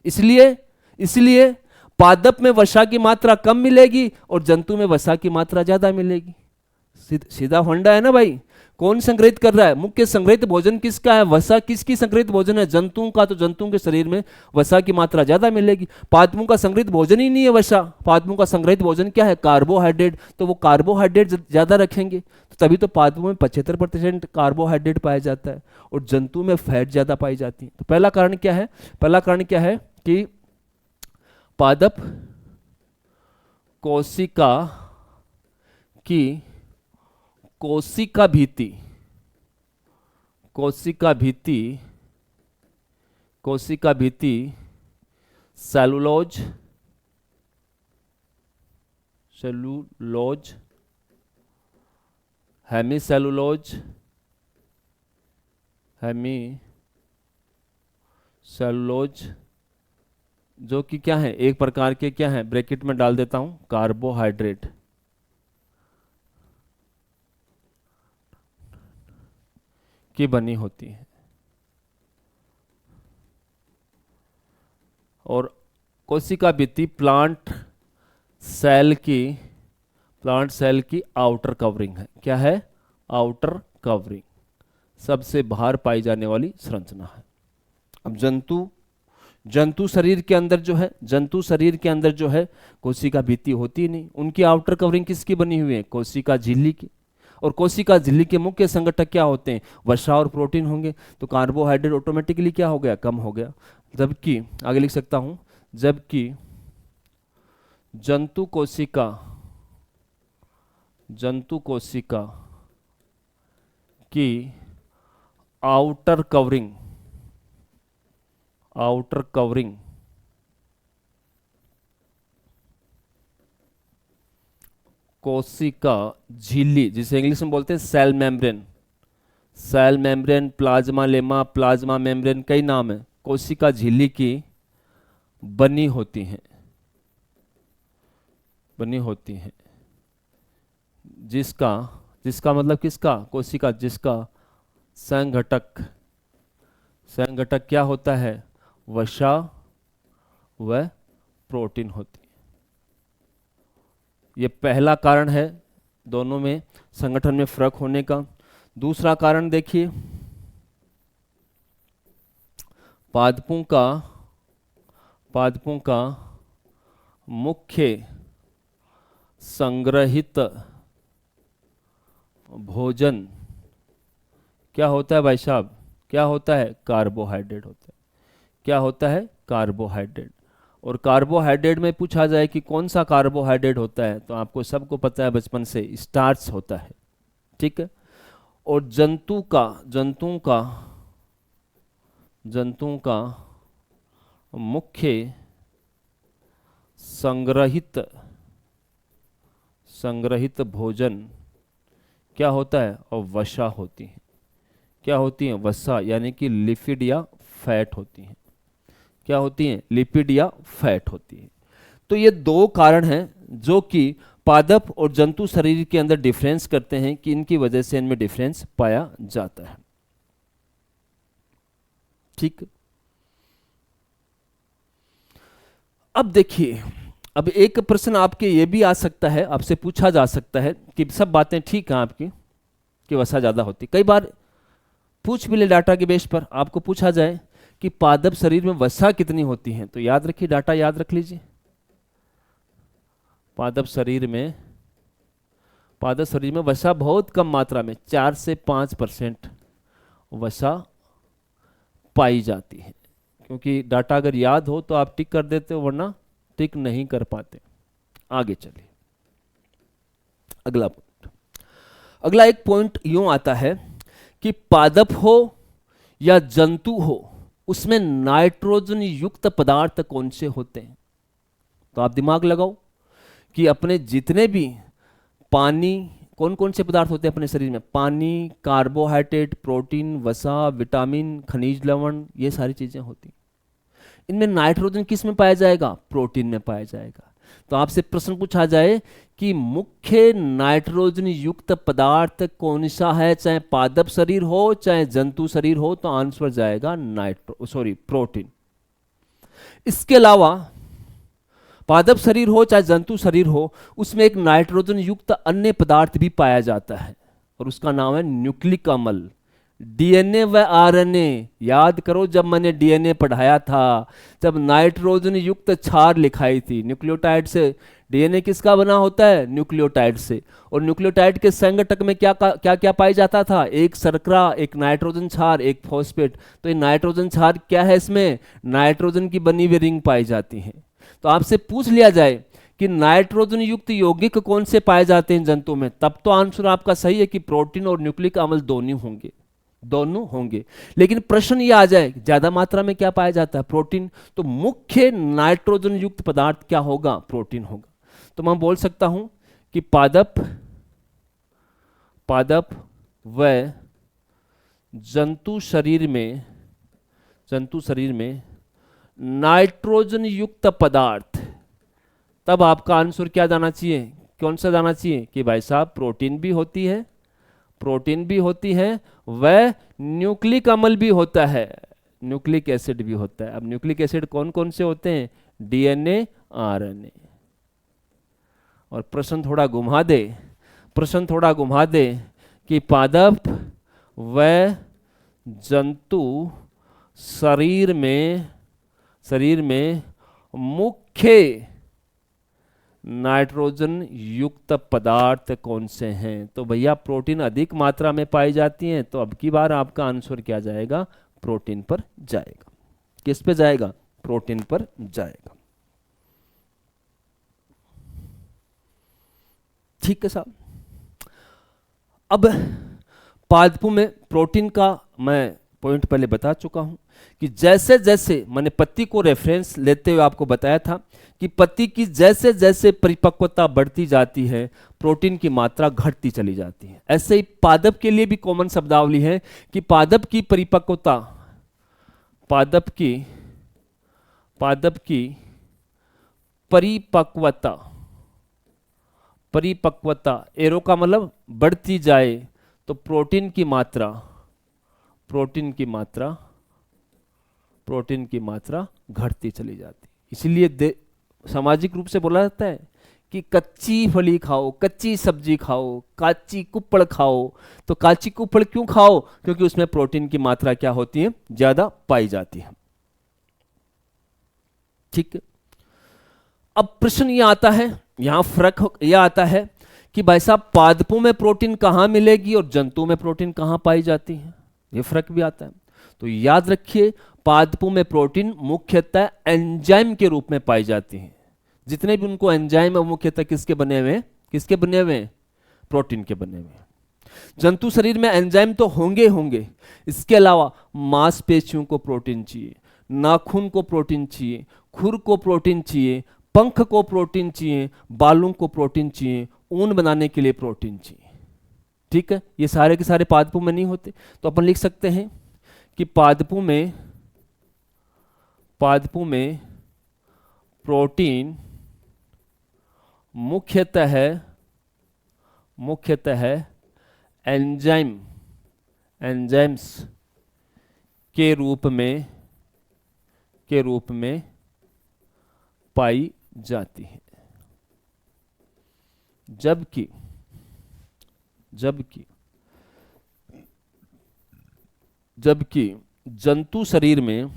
इसलिए इसलिए पादप में वसा की मात्रा कम मिलेगी और जंतु में वसा की मात्रा ज्यादा मिलेगी। सीधा फंडा है ना भाई। कौन संग्रहित कर रहा है? मुख्य संग्रहित भोजन किसका है? वसा किसकी संग्रहित भोजन है? जंतुओं का। तो जंतुओं के शरीर में वसा की मात्रा ज्यादा मिलेगी। पादपों का संग्रहित भोजन ही नहीं है वसा। पादपों का संग्रहित भोजन क्या है? कार्बोहाइड्रेट। तो वो कार्बोहाइड्रेट ज्यादा रखेंगे, तो तभी तो पादपों में 75% कार्बोहाइड्रेट पाया जाता है और जंतु में फैट ज्यादा पाई जाती है। तो पहला कारण क्या है? पहला कारण क्या है कि पादप कोशिका की कोशिका भित्ति, कोशिका भित्ति, कोशिका भित्ति सेलुलोज, सेलुलोज, हेमीसेलुलोज, हेमीसेलुलोज, जो कि क्या है? एक प्रकार के क्या है? ब्रैकेट में डाल देता हूं, कार्बोहाइड्रेट की बनी होती है। और कोशिका भित्ति प्लांट सेल की आउटर कवरिंग है। क्या है? आउटर कवरिंग, सबसे बाहर पाई जाने वाली संरचना है। अब जंतु शरीर के अंदर जो है कोशिका भित्ति होती नहीं। उनकी आउटर कवरिंग किसकी बनी हुई है? कोशिका झिल्ली की। और कोशिका झिल्ली के मुख्य संगठक क्या होते हैं? वसा और प्रोटीन होंगे। तो कार्बोहाइड्रेट ऑटोमेटिकली क्या हो गया? कम हो गया। जबकि आगे लिख सकता हूं, जबकि जंतु कोशिका की आउटर कवरिंग कोशिका झिल्ली, जिसे इंग्लिश में बोलते हैं cell membrane, plasma lemma, plasma membrane, कई नाम है, कोशिका झिल्ली की बनी होती हैं, जिसका मतलब किसका? कोशिका, जिसका संघटक क्या होता है? वसा व प्रोटीन होती है। ये पहला कारण है दोनों में संगठन में फर्क होने का। दूसरा कारण देखिए, पादपों का मुख्य संग्रहित भोजन क्या होता है भाई साहब? क्या होता है? कार्बोहाइड्रेट होता है। क्या होता है? कार्बोहाइड्रेट। और कार्बोहाइड्रेट में पूछा जाए कि कौन सा कार्बोहाइड्रेट होता है, तो आपको सबको पता है बचपन से, स्टार्च होता है। ठीक है। और जंतुओं का जंतुओं का मुख्य संग्रहित भोजन क्या होता है? और वसा होती है। क्या होती हैं? वसा, यानी कि लिपिड या फैट होती हैं। क्या होती हैं? लिपिड या फैट होती है। तो ये दो कारण हैं जो कि पादप और जंतु शरीर के अंदर डिफरेंस करते हैं, कि इनकी वजह से इनमें डिफरेंस पाया जाता है। ठीक। अब देखिए, अब एक प्रश्न आपके ये भी आ सकता है, आपसे पूछा जा सकता है कि सब बातें ठीक हैं आपकी कि वसा ज्यादा होती। कई बार पूछ भी ले डाटा के बेस पर, आपको पूछा जाए कि पादप शरीर में वसा कितनी होती है, तो याद रखिए, डाटा याद रख लीजिए। पादप शरीर में वसा बहुत कम मात्रा में 4 से 5% वसा पाई जाती है। क्योंकि डाटा अगर याद हो तो आप टिक कर देते हो, वरना टिक नहीं कर पाते। आगे चलिए, अगला एक पॉइंट यूं आता है कि पादप हो या जंतु हो, उसमें नाइट्रोजन युक्त पदार्थ कौन से होते हैं। तो आप दिमाग लगाओ कि अपने जितने भी पानी, कौन कौन से पदार्थ होते हैं अपने शरीर में? पानी, कार्बोहाइड्रेट, प्रोटीन, वसा, विटामिन, खनिज लवण, ये सारी चीजें होती। इनमें नाइट्रोजन किस में पाया जाएगा? प्रोटीन में पाया जाएगा। तो आपसे प्रश्न पूछा जाए कि मुख्य नाइट्रोजन युक्त पदार्थ कौन सा है, चाहे पादप शरीर हो चाहे जंतु शरीर हो, तो आंसर जाएगा प्रोटीन। इसके अलावा पादप शरीर हो चाहे जंतु शरीर हो, उसमें एक नाइट्रोजन युक्त अन्य पदार्थ भी पाया जाता है, और उसका नाम है न्यूक्लिक अम्ल। डीएनए व आरएनए, याद करो जब मैंने डीएनए पढ़ाया था, जब नाइट्रोजन युक्त क्षार लिखाई थी। न्यूक्लियोटाइड से डीएनए किसका बना होता है? न्यूक्लियोटाइड से। और न्यूक्लियोटाइड के संगठक में क्या क्या पाया जाता था? एक शर्करा, एक नाइट्रोजन क्षार, एक फॉस्फेट। तो ये नाइट्रोजन क्षार क्या है? इसमें नाइट्रोजन की बनी हुई रिंग पाई जाती है। तो आपसे पूछ लिया जाए कि नाइट्रोजन युक्त यौगिक कौन से पाए जाते हैं जंतु में, तब तो आंसर आपका सही है कि प्रोटीन और न्यूक्लिक अम्ल दोनों होंगे। लेकिन प्रश्न ये आ जाए ज्यादा मात्रा में क्या पाया जाता है? प्रोटीन। तो मुख्य नाइट्रोजन युक्त पदार्थ क्या होगा? प्रोटीन होगा। तो मैं बोल सकता हूं कि पादप व जंतु शरीर में नाइट्रोजन युक्त पदार्थ, तब आपका आंसर क्या जाना चाहिए? कौन सा जाना चाहिए? कि भाई साहब प्रोटीन भी होती है व न्यूक्लिक अम्ल भी होता है, न्यूक्लिक एसिड भी होता है। अब न्यूक्लिक एसिड कौन कौन से होते हैं? DNA, RNA. और प्रश्न थोड़ा घुमा दे कि पादप व जंतु शरीर में मुख्य नाइट्रोजन युक्त पदार्थ कौन से हैं? तो भैया प्रोटीन अधिक मात्रा में पाई जाती हैं, तो अब की बार आपका आंसर क्या जाएगा? प्रोटीन पर जाएगा। किस पे जाएगा? प्रोटीन पर जाएगा। ठीक है साहब। अब पादपों में प्रोटीन का मैं पॉइंट पहले बता चुका हूं कि जैसे जैसे मैंने पत्ती को रेफरेंस लेते हुए आपको बताया था कि पत्ती की जैसे जैसे परिपक्वता बढ़ती जाती है, प्रोटीन की मात्रा घटती चली जाती है। ऐसे ही पादप के लिए भी कॉमन शब्दावली है कि पादप की परिपक्वता, एरो का मतलब बढ़ती जाए, तो प्रोटीन की मात्रा घटती चली जाती। इसलिए सामाजिक रूप से बोला जाता है कि कच्ची फली खाओ, कच्ची सब्जी खाओ, काची कुप्पड़ खाओ। तो काची कुप्पड़ क्यों खाओ? क्योंकि उसमें प्रोटीन की मात्रा क्या होती है? ज्यादा पाई जाती है। ठीक है। अब प्रश्न ये आता है, यहां फर्क यह आता है कि भाई साहब पादपों में प्रोटीन कहां मिलेगी और जंतुओं में प्रोटीन कहां पाई जाती है? ये फर्क भी आता है। तो याद रखिए, पादपों में प्रोटीन मुख्यतः एंजाइम के रूप में पाई जाती है। जितने भी उनको एंजाइम है मुख्यतः किसके बने हुए हैं? प्रोटीन के बने हुए हैं। जंतु शरीर में एंजाइम तो होंगे होंगे, इसके अलावा मांसपेशियों को प्रोटीन चाहिए, नाखून को प्रोटीन चाहिए, खुर को प्रोटीन चाहिए, पंख को प्रोटीन चाहिए, बालों को प्रोटीन चाहिए, ऊन बनाने के लिए प्रोटीन चाहिए। ठीक है, ये सारे के सारे पादपों में नहीं होते। तो अपन लिख सकते हैं कि पादपों में प्रोटीन मुख्यतः एंजाइम्स के रूप में पाई जाती है, जबकि जंतु शरीर में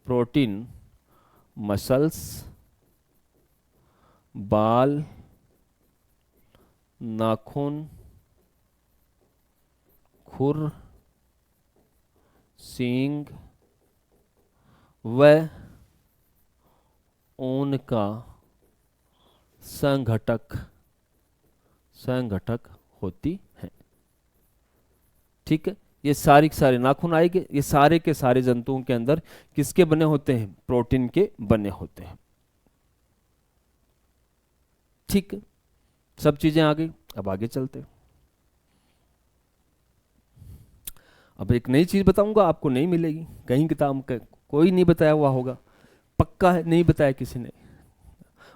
प्रोटीन मसल्स, बाल, नाखून, खुर, सींग व ऊन का संघटक होती है। ठीक है, ये सारे के सारे नाखून आएंगे, ये सारे के सारे जंतुओं के अंदर किसके बने होते हैं? प्रोटीन के बने होते हैं। ठीक है, सब चीजें आ गई। अब आगे चलते हैं। अब एक नई चीज बताऊंगा, आपको नहीं मिलेगी कहीं किताब का, कोई नहीं बताया हुआ होगा, पक्का है, नहीं बताया किसी ने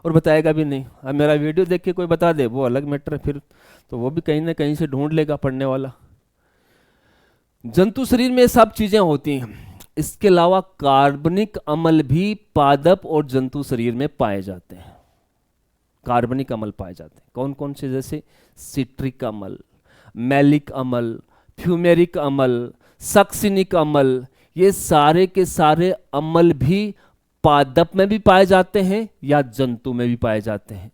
और बताएगा भी नहीं। अब मेरा वीडियो देख के कोई बता दे वो अलग मैटर है, फिर तो वो भी कहीं ना कहीं से ढूंढ लेगा पढ़ने वाला। जंतु शरीर में सब चीजें होती हैं। इसके अलावा कार्बनिक अम्ल भी पादप और जंतु शरीर में पाए जाते हैं। कार्बनिक अम्ल पाए जाते हैं कौन कौन से? जैसे सिट्रिक अम्ल, मैलिक अम्ल, फ्यूमेरिक अम्ल, सक्सिनिक अम्ल, ये सारे के सारे अम्ल भी पादप में भी पाए जाते हैं या जंतु में भी पाए जाते हैं।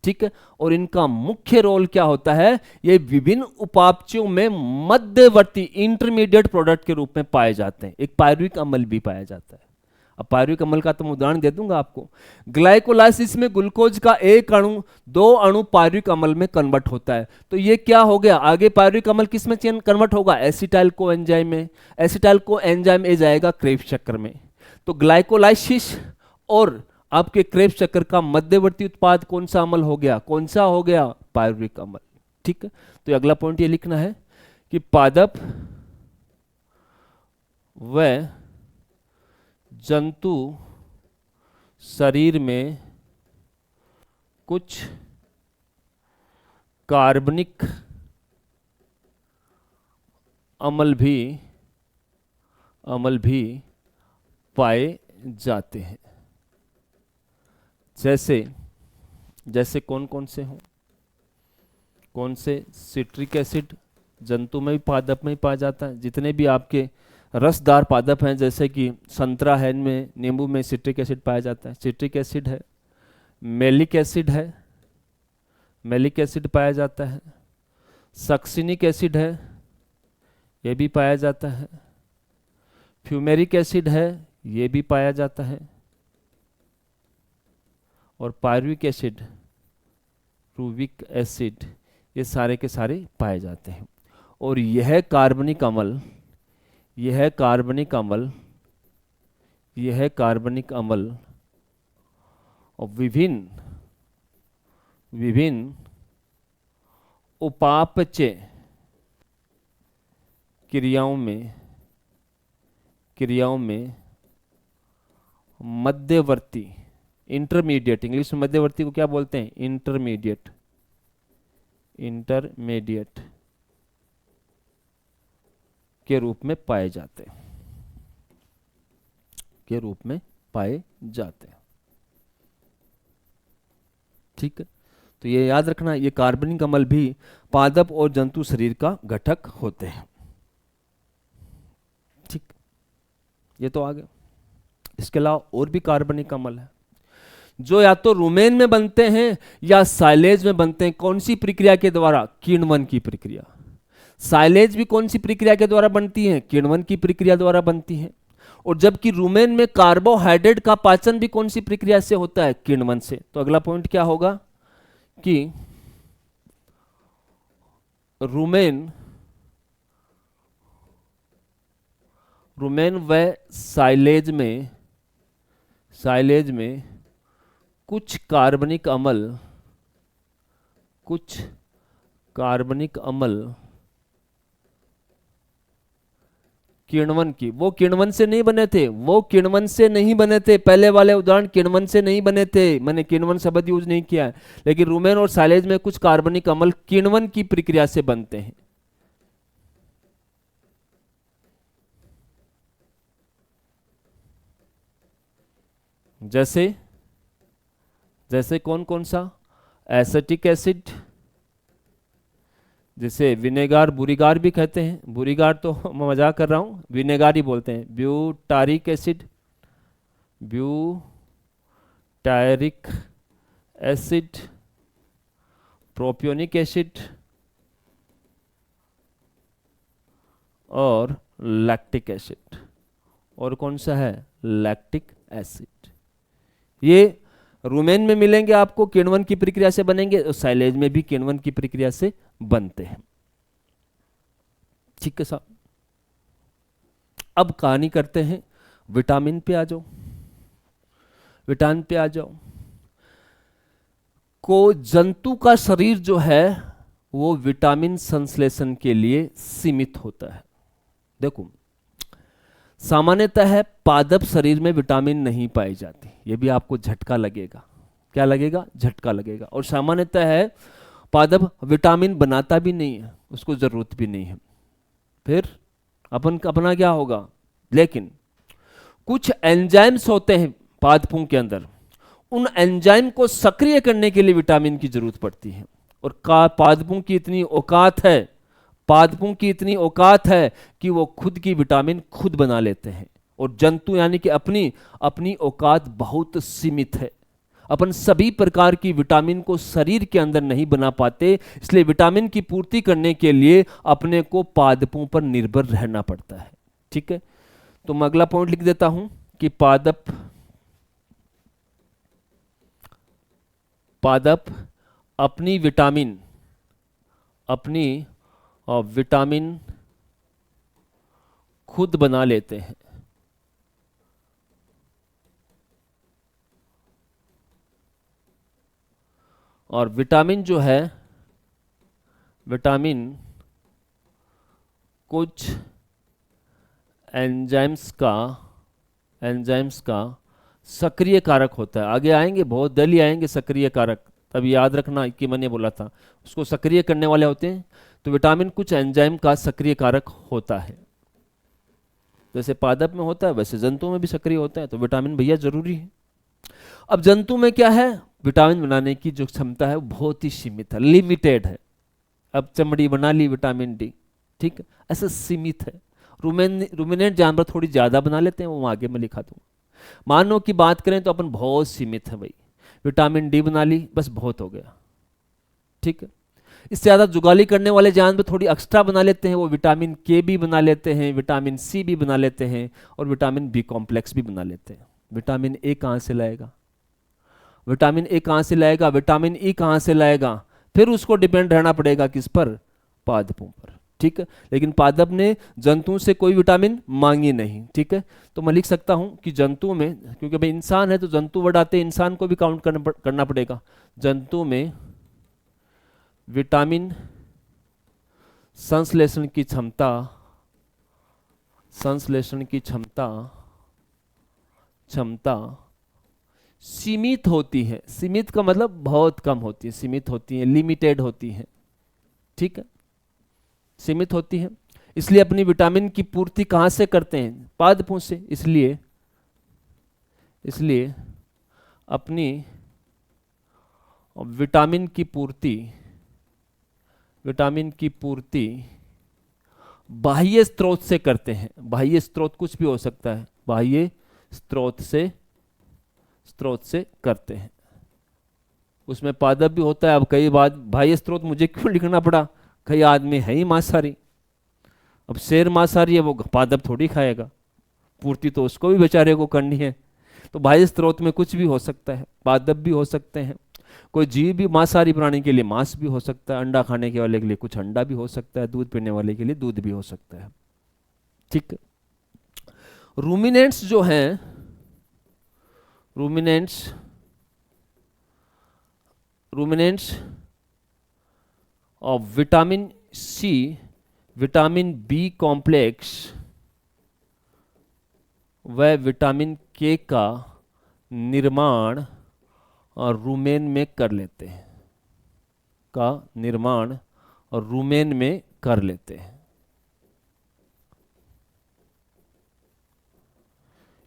ठीक है, और इनका मुख्य रोल क्या होता है? ये विभिन्न उपापचयों में मध्यवर्ती इंटरमीडिएट प्रोडक्ट के रूप में पाए जाते हैं। एक पायरुविक अम्ल भी पाया जाता है। अब पायरुविक अम्ल का तो मैं उदाहरण दे दूंगा आपको। ग्लाइकोलाइसिस में ग्लूकोज का एक अणु 2 अणु पायरुविक अम्ल में कन्वर्ट होता है। तो ये क्या हो गया? आगे पायरुविक अम्ल किस में कन्वर्ट होगा? एसिटाइल को एंजाइम में। एसिटाइल को एंजाइम ए जाएगा क्रेब्स चक्र में। तो ग्लाइकोलाइसिस और आपके क्रेब्स चक्र का मध्यवर्ती उत्पाद कौन सा अम्ल हो गया? कौन सा हो गया? पायरुविक अम्ल। ठीक है, तो अगला पॉइंट ये लिखना है कि पादप व जंतु शरीर में कुछ कार्बनिक अम्ल भी पाए जाते हैं। जैसे कौन कौन से हों? कौन से? सिट्रिक एसिड जंतु में भी पादप में भी पाया जाता है। जितने भी आपके रसदार पादप हैं, जैसे कि संतरा है, इनमें, नींबू में सिट्रिक एसिड पाया जाता है। सिट्रिक एसिड है, मैलिक एसिड पाया जाता है, सक्सिनिक एसिड है, यह भी पाया जाता है, फ्यूमेरिक एसिड है, यह भी पाया जाता है, और पायरुविक एसिड, रूविक एसिड, ये सारे के सारे पाए जाते हैं। और यह कार्बनिक अम्ल और विभिन्न उपापचय क्रियाओं में मध्यवर्ती, इंटरमीडिएट, इंग्लिश में मध्यवर्ती को क्या बोलते हैं? इंटरमीडिएट के रूप में पाए जाते हैं। ठीक है, तो ये याद रखना, ये कार्बनिक अम्ल भी पादप और जंतु शरीर का घटक होते हैं। ठीक, ये तो आ गया। इसके अलावा और भी कार्बनिक अम्ल है जो या तो रुमेन में बनते हैं या साइलेज में बनते हैं। कौन सी प्रक्रिया के द्वारा? किण्वन की प्रक्रिया। साइलेज भी कौन सी प्रक्रिया के द्वारा बनती है? किण्वन की प्रक्रिया द्वारा बनती है। और जबकि रुमेन में कार्बोहाइड्रेट का पाचन भी कौन सी प्रक्रिया से होता है? किण्वन से। तो अगला पॉइंट क्या होगा कि रुमेन व साइलेज में कुछ कार्बनिक अम्ल किण्वन की, वो किण्वन से नहीं बने थे, पहले वाले उदाहरण किण्वन से नहीं बने थे, मैंने किण्वन शब्द यूज नहीं किया है, लेकिन रुमेन और साइलेज में कुछ कार्बनिक अम्ल किण्वन की प्रक्रिया से बनते हैं। जैसे कौन कौन सा? एसिटिक एसिड, जिसे विनेगार बुरीगार भी कहते हैं, बुरीगार तो मैं मजाक कर रहा हूं, विनेगार ही बोलते हैं। ब्यूटारिक एसिड, प्रोपियोनिक एसिड और लैक्टिक एसिड। और कौन सा है? Lactic acid. ये रुमेन में मिलेंगे आपको, किण्वन की प्रक्रिया से बनेंगे, और साइलेज में भी किण्वन की प्रक्रिया से बनते हैं। ठीक है साहब, अब कहानी करते हैं, विटामिन पे आ जाओ। को जंतु का शरीर जो है वो विटामिन संश्लेषण के लिए सीमित होता है। देखो, सामान्यतः पादप शरीर में विटामिन नहीं पाई जाती, ये भी आपको झटका लगेगा। क्या लगेगा? झटका लगेगा। और सामान्यतः है पादप विटामिन बनाता भी नहीं है, उसको जरूरत भी नहीं है। फिर अपना क्या होगा? लेकिन कुछ एंजाइम्स होते हैं पादपों के अंदर, उन एंजाइम को सक्रिय करने के लिए विटामिन की जरूरत पड़ती है। और पादपों की इतनी औकात है कि वो खुद की विटामिन खुद बना लेते हैं। और जंतु यानी कि अपनी औकात बहुत सीमित है, अपन सभी प्रकार की विटामिन को शरीर के अंदर नहीं बना पाते, इसलिए विटामिन की पूर्ति करने के लिए अपने को पादपों पर निर्भर रहना पड़ता है। ठीक है, तो मैं अगला पॉइंट लिख देता हूं कि पादप अपनी विटामिन खुद बना लेते हैं। और विटामिन जो है, कुछ एंजाइम्स का सक्रिय कारक होता है। आगे आएंगे, बहुत जल्दी आएंगे सक्रिय कारक, तब याद रखना कि मैंने बोला था उसको सक्रिय करने वाले होते हैं। तो विटामिन कुछ एंजाइम का सक्रिय कारक होता है, जैसे पादप में होता है वैसे जंतुओं में भी सक्रिय होता है। तो विटामिन भैया जरूरी है। अब जंतु में क्या है? विटामिन बनाने की जो क्षमता है वो बहुत ही सीमित है, लिमिटेड है। अब चमड़ी बना ली विटामिन डी, ठीक है, ऐसा सीमित है। रुमिनेंट जानवर थोड़ी ज्यादा बना लेते हैं, वो आगे मैं लिखा दूँ। मानव की बात करें तो अपन बहुत सीमित है भाई, विटामिन डी बना ली बस बहुत हो गया। ठीक है, इससे ज़्यादा जुगाली करने वाले जानवर थोड़ी एक्स्ट्रा बना लेते हैं, वो विटामिन के भी बना लेते हैं, विटामिन सी भी बना लेते हैं और विटामिन बी कॉम्प्लेक्स भी बना लेते हैं। विटामिन ए कहाँ से लाएगा? विटामिन ए कहाँ से लाएगा? विटामिन ई कहाँ से लाएगा? फिर उसको डिपेंड रहना पड़ेगा किस पर? पादपों पर। ठीक है, लेकिन पादप ने जंतुओं से कोई विटामिन मांगी नहीं। ठीक है, तो मैं लिख सकता हूं कि जंतुओं में, क्योंकि भाई इंसान है तो जंतु वर्ड आते हैं, इंसान को भी काउंट करना पड़ेगा। जंतु में विटामिन संश्लेषण की क्षमता सीमित होती है। सीमित का मतलब बहुत कम होती है, सीमित होती है, लिमिटेड होती है। ठीक है, सीमित होती है। इसलिए अपनी विटामिन की पूर्ति कहां से करते हैं? पादपों से। इसलिए अपनी विटामिन की पूर्ति बाह्य स्रोत से करते हैं। बाह्य स्रोत कुछ भी हो सकता है, बाह्य स्रोत से करते हैं। उसमें पादप भी होता है। अब कई बार बाह्य स्रोत मुझे क्यों लिखना पड़ा? कई आदमी है ही मांसाहारी, अब शेर मांसाहारी है, वो पादप थोड़ी खाएगा, पूर्ति तो उसको भी बेचारे को करनी है। तो बाह्य स्रोत में कुछ भी हो सकता है, पादप भी हो सकते हैं, कोई जीव भी, मांसाहारी प्राणी के लिए मांस भी हो सकता है, अंडा खाने के वाले के लिए कुछ अंडा भी हो सकता है, दूध पीने वाले के लिए दूध भी हो सकता है। ठीक। रूमिनेंट्स जो हैं, ruminants of vitamin C, vitamin B complex व विटामिन के का निर्माण और रूमेन में कर लेते हैं, का निर्माण और रूमेन में कर लेते हैं।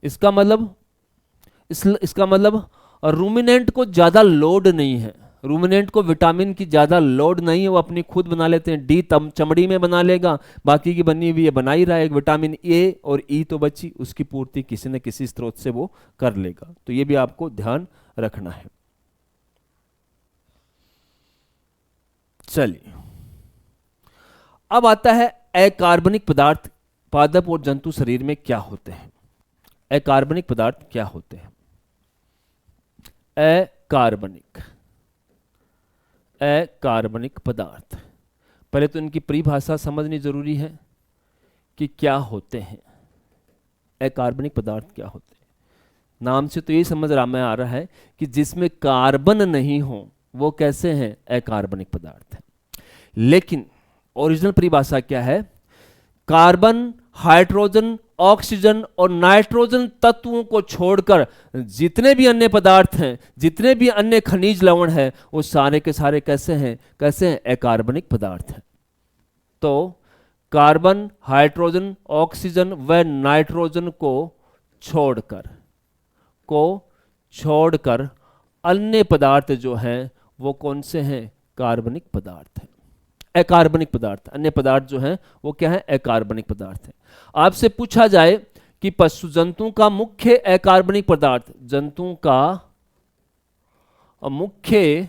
इसका मतलब रूमिनेंट को ज्यादा लोड नहीं है, रूमिनेंट को विटामिन की ज्यादा लोड नहीं है, वो अपनी खुद बना लेते हैं। डी चमड़ी में बना लेगा, बाकी की बनी हुई है बना ही रहा है। विटामिन ए और ई तो बची, उसकी पूर्ति किसी न किसी स्रोत से वो कर लेगा। तो ये भी आपको ध्यान रखना है। चलिए, अब आता है अकार्बनिक पदार्थ पादप और जंतु शरीर में क्या होते हैं। अकार्बनिक पदार्थ क्या होते हैं? अकार्बनिक पदार्थ, पहले तो इनकी परिभाषा समझनी जरूरी है कि क्या होते हैं। अकार्बनिक पदार्थ क्या होते हैं? नाम से तो ये समझ में आ रहा है कि जिसमें कार्बन नहीं हो वो कैसे हैं? अकार्बनिक पदार्थ है। लेकिन ओरिजिनल परिभाषा क्या है? कार्बन, हाइड्रोजन, ऑक्सीजन और नाइट्रोजन तत्वों को छोड़कर जितने भी अन्य पदार्थ हैं, जितने भी अन्य खनिज लवण हैं, वो सारे के सारे कैसे हैं? अकार्बनिक पदार्थ हैं। तो कार्बन, हाइड्रोजन, ऑक्सीजन व नाइट्रोजन को छोड़कर अन्य पदार्थ जो हैं वो कौन से हैं? कार्बनिक पदार्थ हैं, अकार्बनिक पदार्थ। अन्य पदार्थ जो हैं वो क्या है? अकार्बनिक पदार्थ है। आपसे पूछा जाए कि पशु जंतु का मुख्य अकार्बनिक पदार्थ, जंतु का मुख्य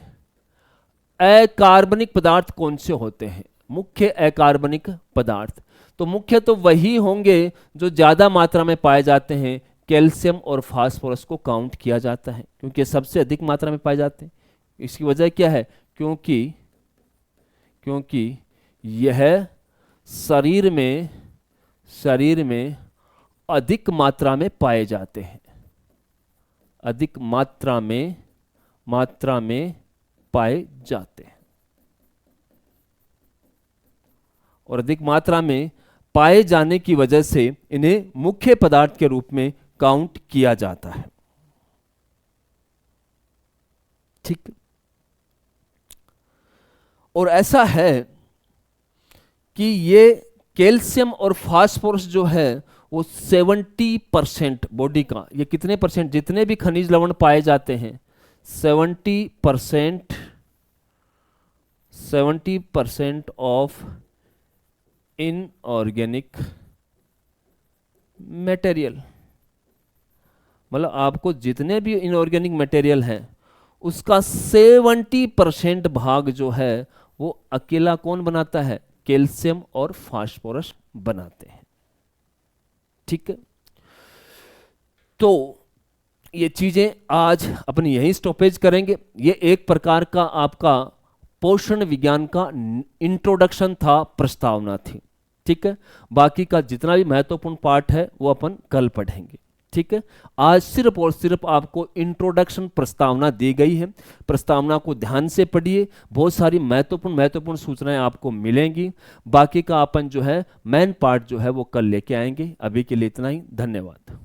अकार्बनिक पदार्थ कौन से होते हैं? मुख्य अकार्बनिक पदार्थ तो मुख्य तो वही होंगे जो ज्यादा मात्रा में पाए जाते हैं। कैल्शियम और फास्फोरस को काउंट किया जाता है क्योंकि ये सबसे अधिक मात्रा में पाए जाते हैं। इसकी वजह क्या है? क्योंकि यह शरीर में अधिक मात्रा में पाए जाते हैं, अधिक मात्रा में पाए जाते हैं। और अधिक मात्रा में पाए जाने की वजह से इन्हें मुख्य पदार्थ के रूप में काउंट किया जाता है। ठीक। और ऐसा है कि ये कैल्शियम और फास्फोरस जो है वो 70% बॉडी का, ये कितने परसेंट, जितने भी खनिज लवण पाए जाते हैं 70% ऑफ इनऑर्गेनिक मटेरियल, मतलब आपको जितने भी इनऑर्गेनिक मटेरियल हैं उसका 70% भाग जो है वो अकेला कौन बनाता है? कैल्शियम और फास्फोरस बनाते हैं। ठीक है, तो ये चीजें आज अपनी यही स्टॉपेज करेंगे। ये एक प्रकार का आपका पोषण विज्ञान का इंट्रोडक्शन था, प्रस्तावना थी। ठीक है, बाकी का जितना भी महत्वपूर्ण पार्ट है वो अपन कल पढ़ेंगे। ठीक है, आज सिर्फ और सिर्फ आपको इंट्रोडक्शन प्रस्तावना दी गई है। प्रस्तावना को ध्यान से पढ़िए, बहुत सारी महत्वपूर्ण सूचनाएं आपको मिलेंगी। बाकी का अपन जो है मेन पार्ट जो है वो कल लेके आएंगे। अभी के लिए इतना ही, धन्यवाद।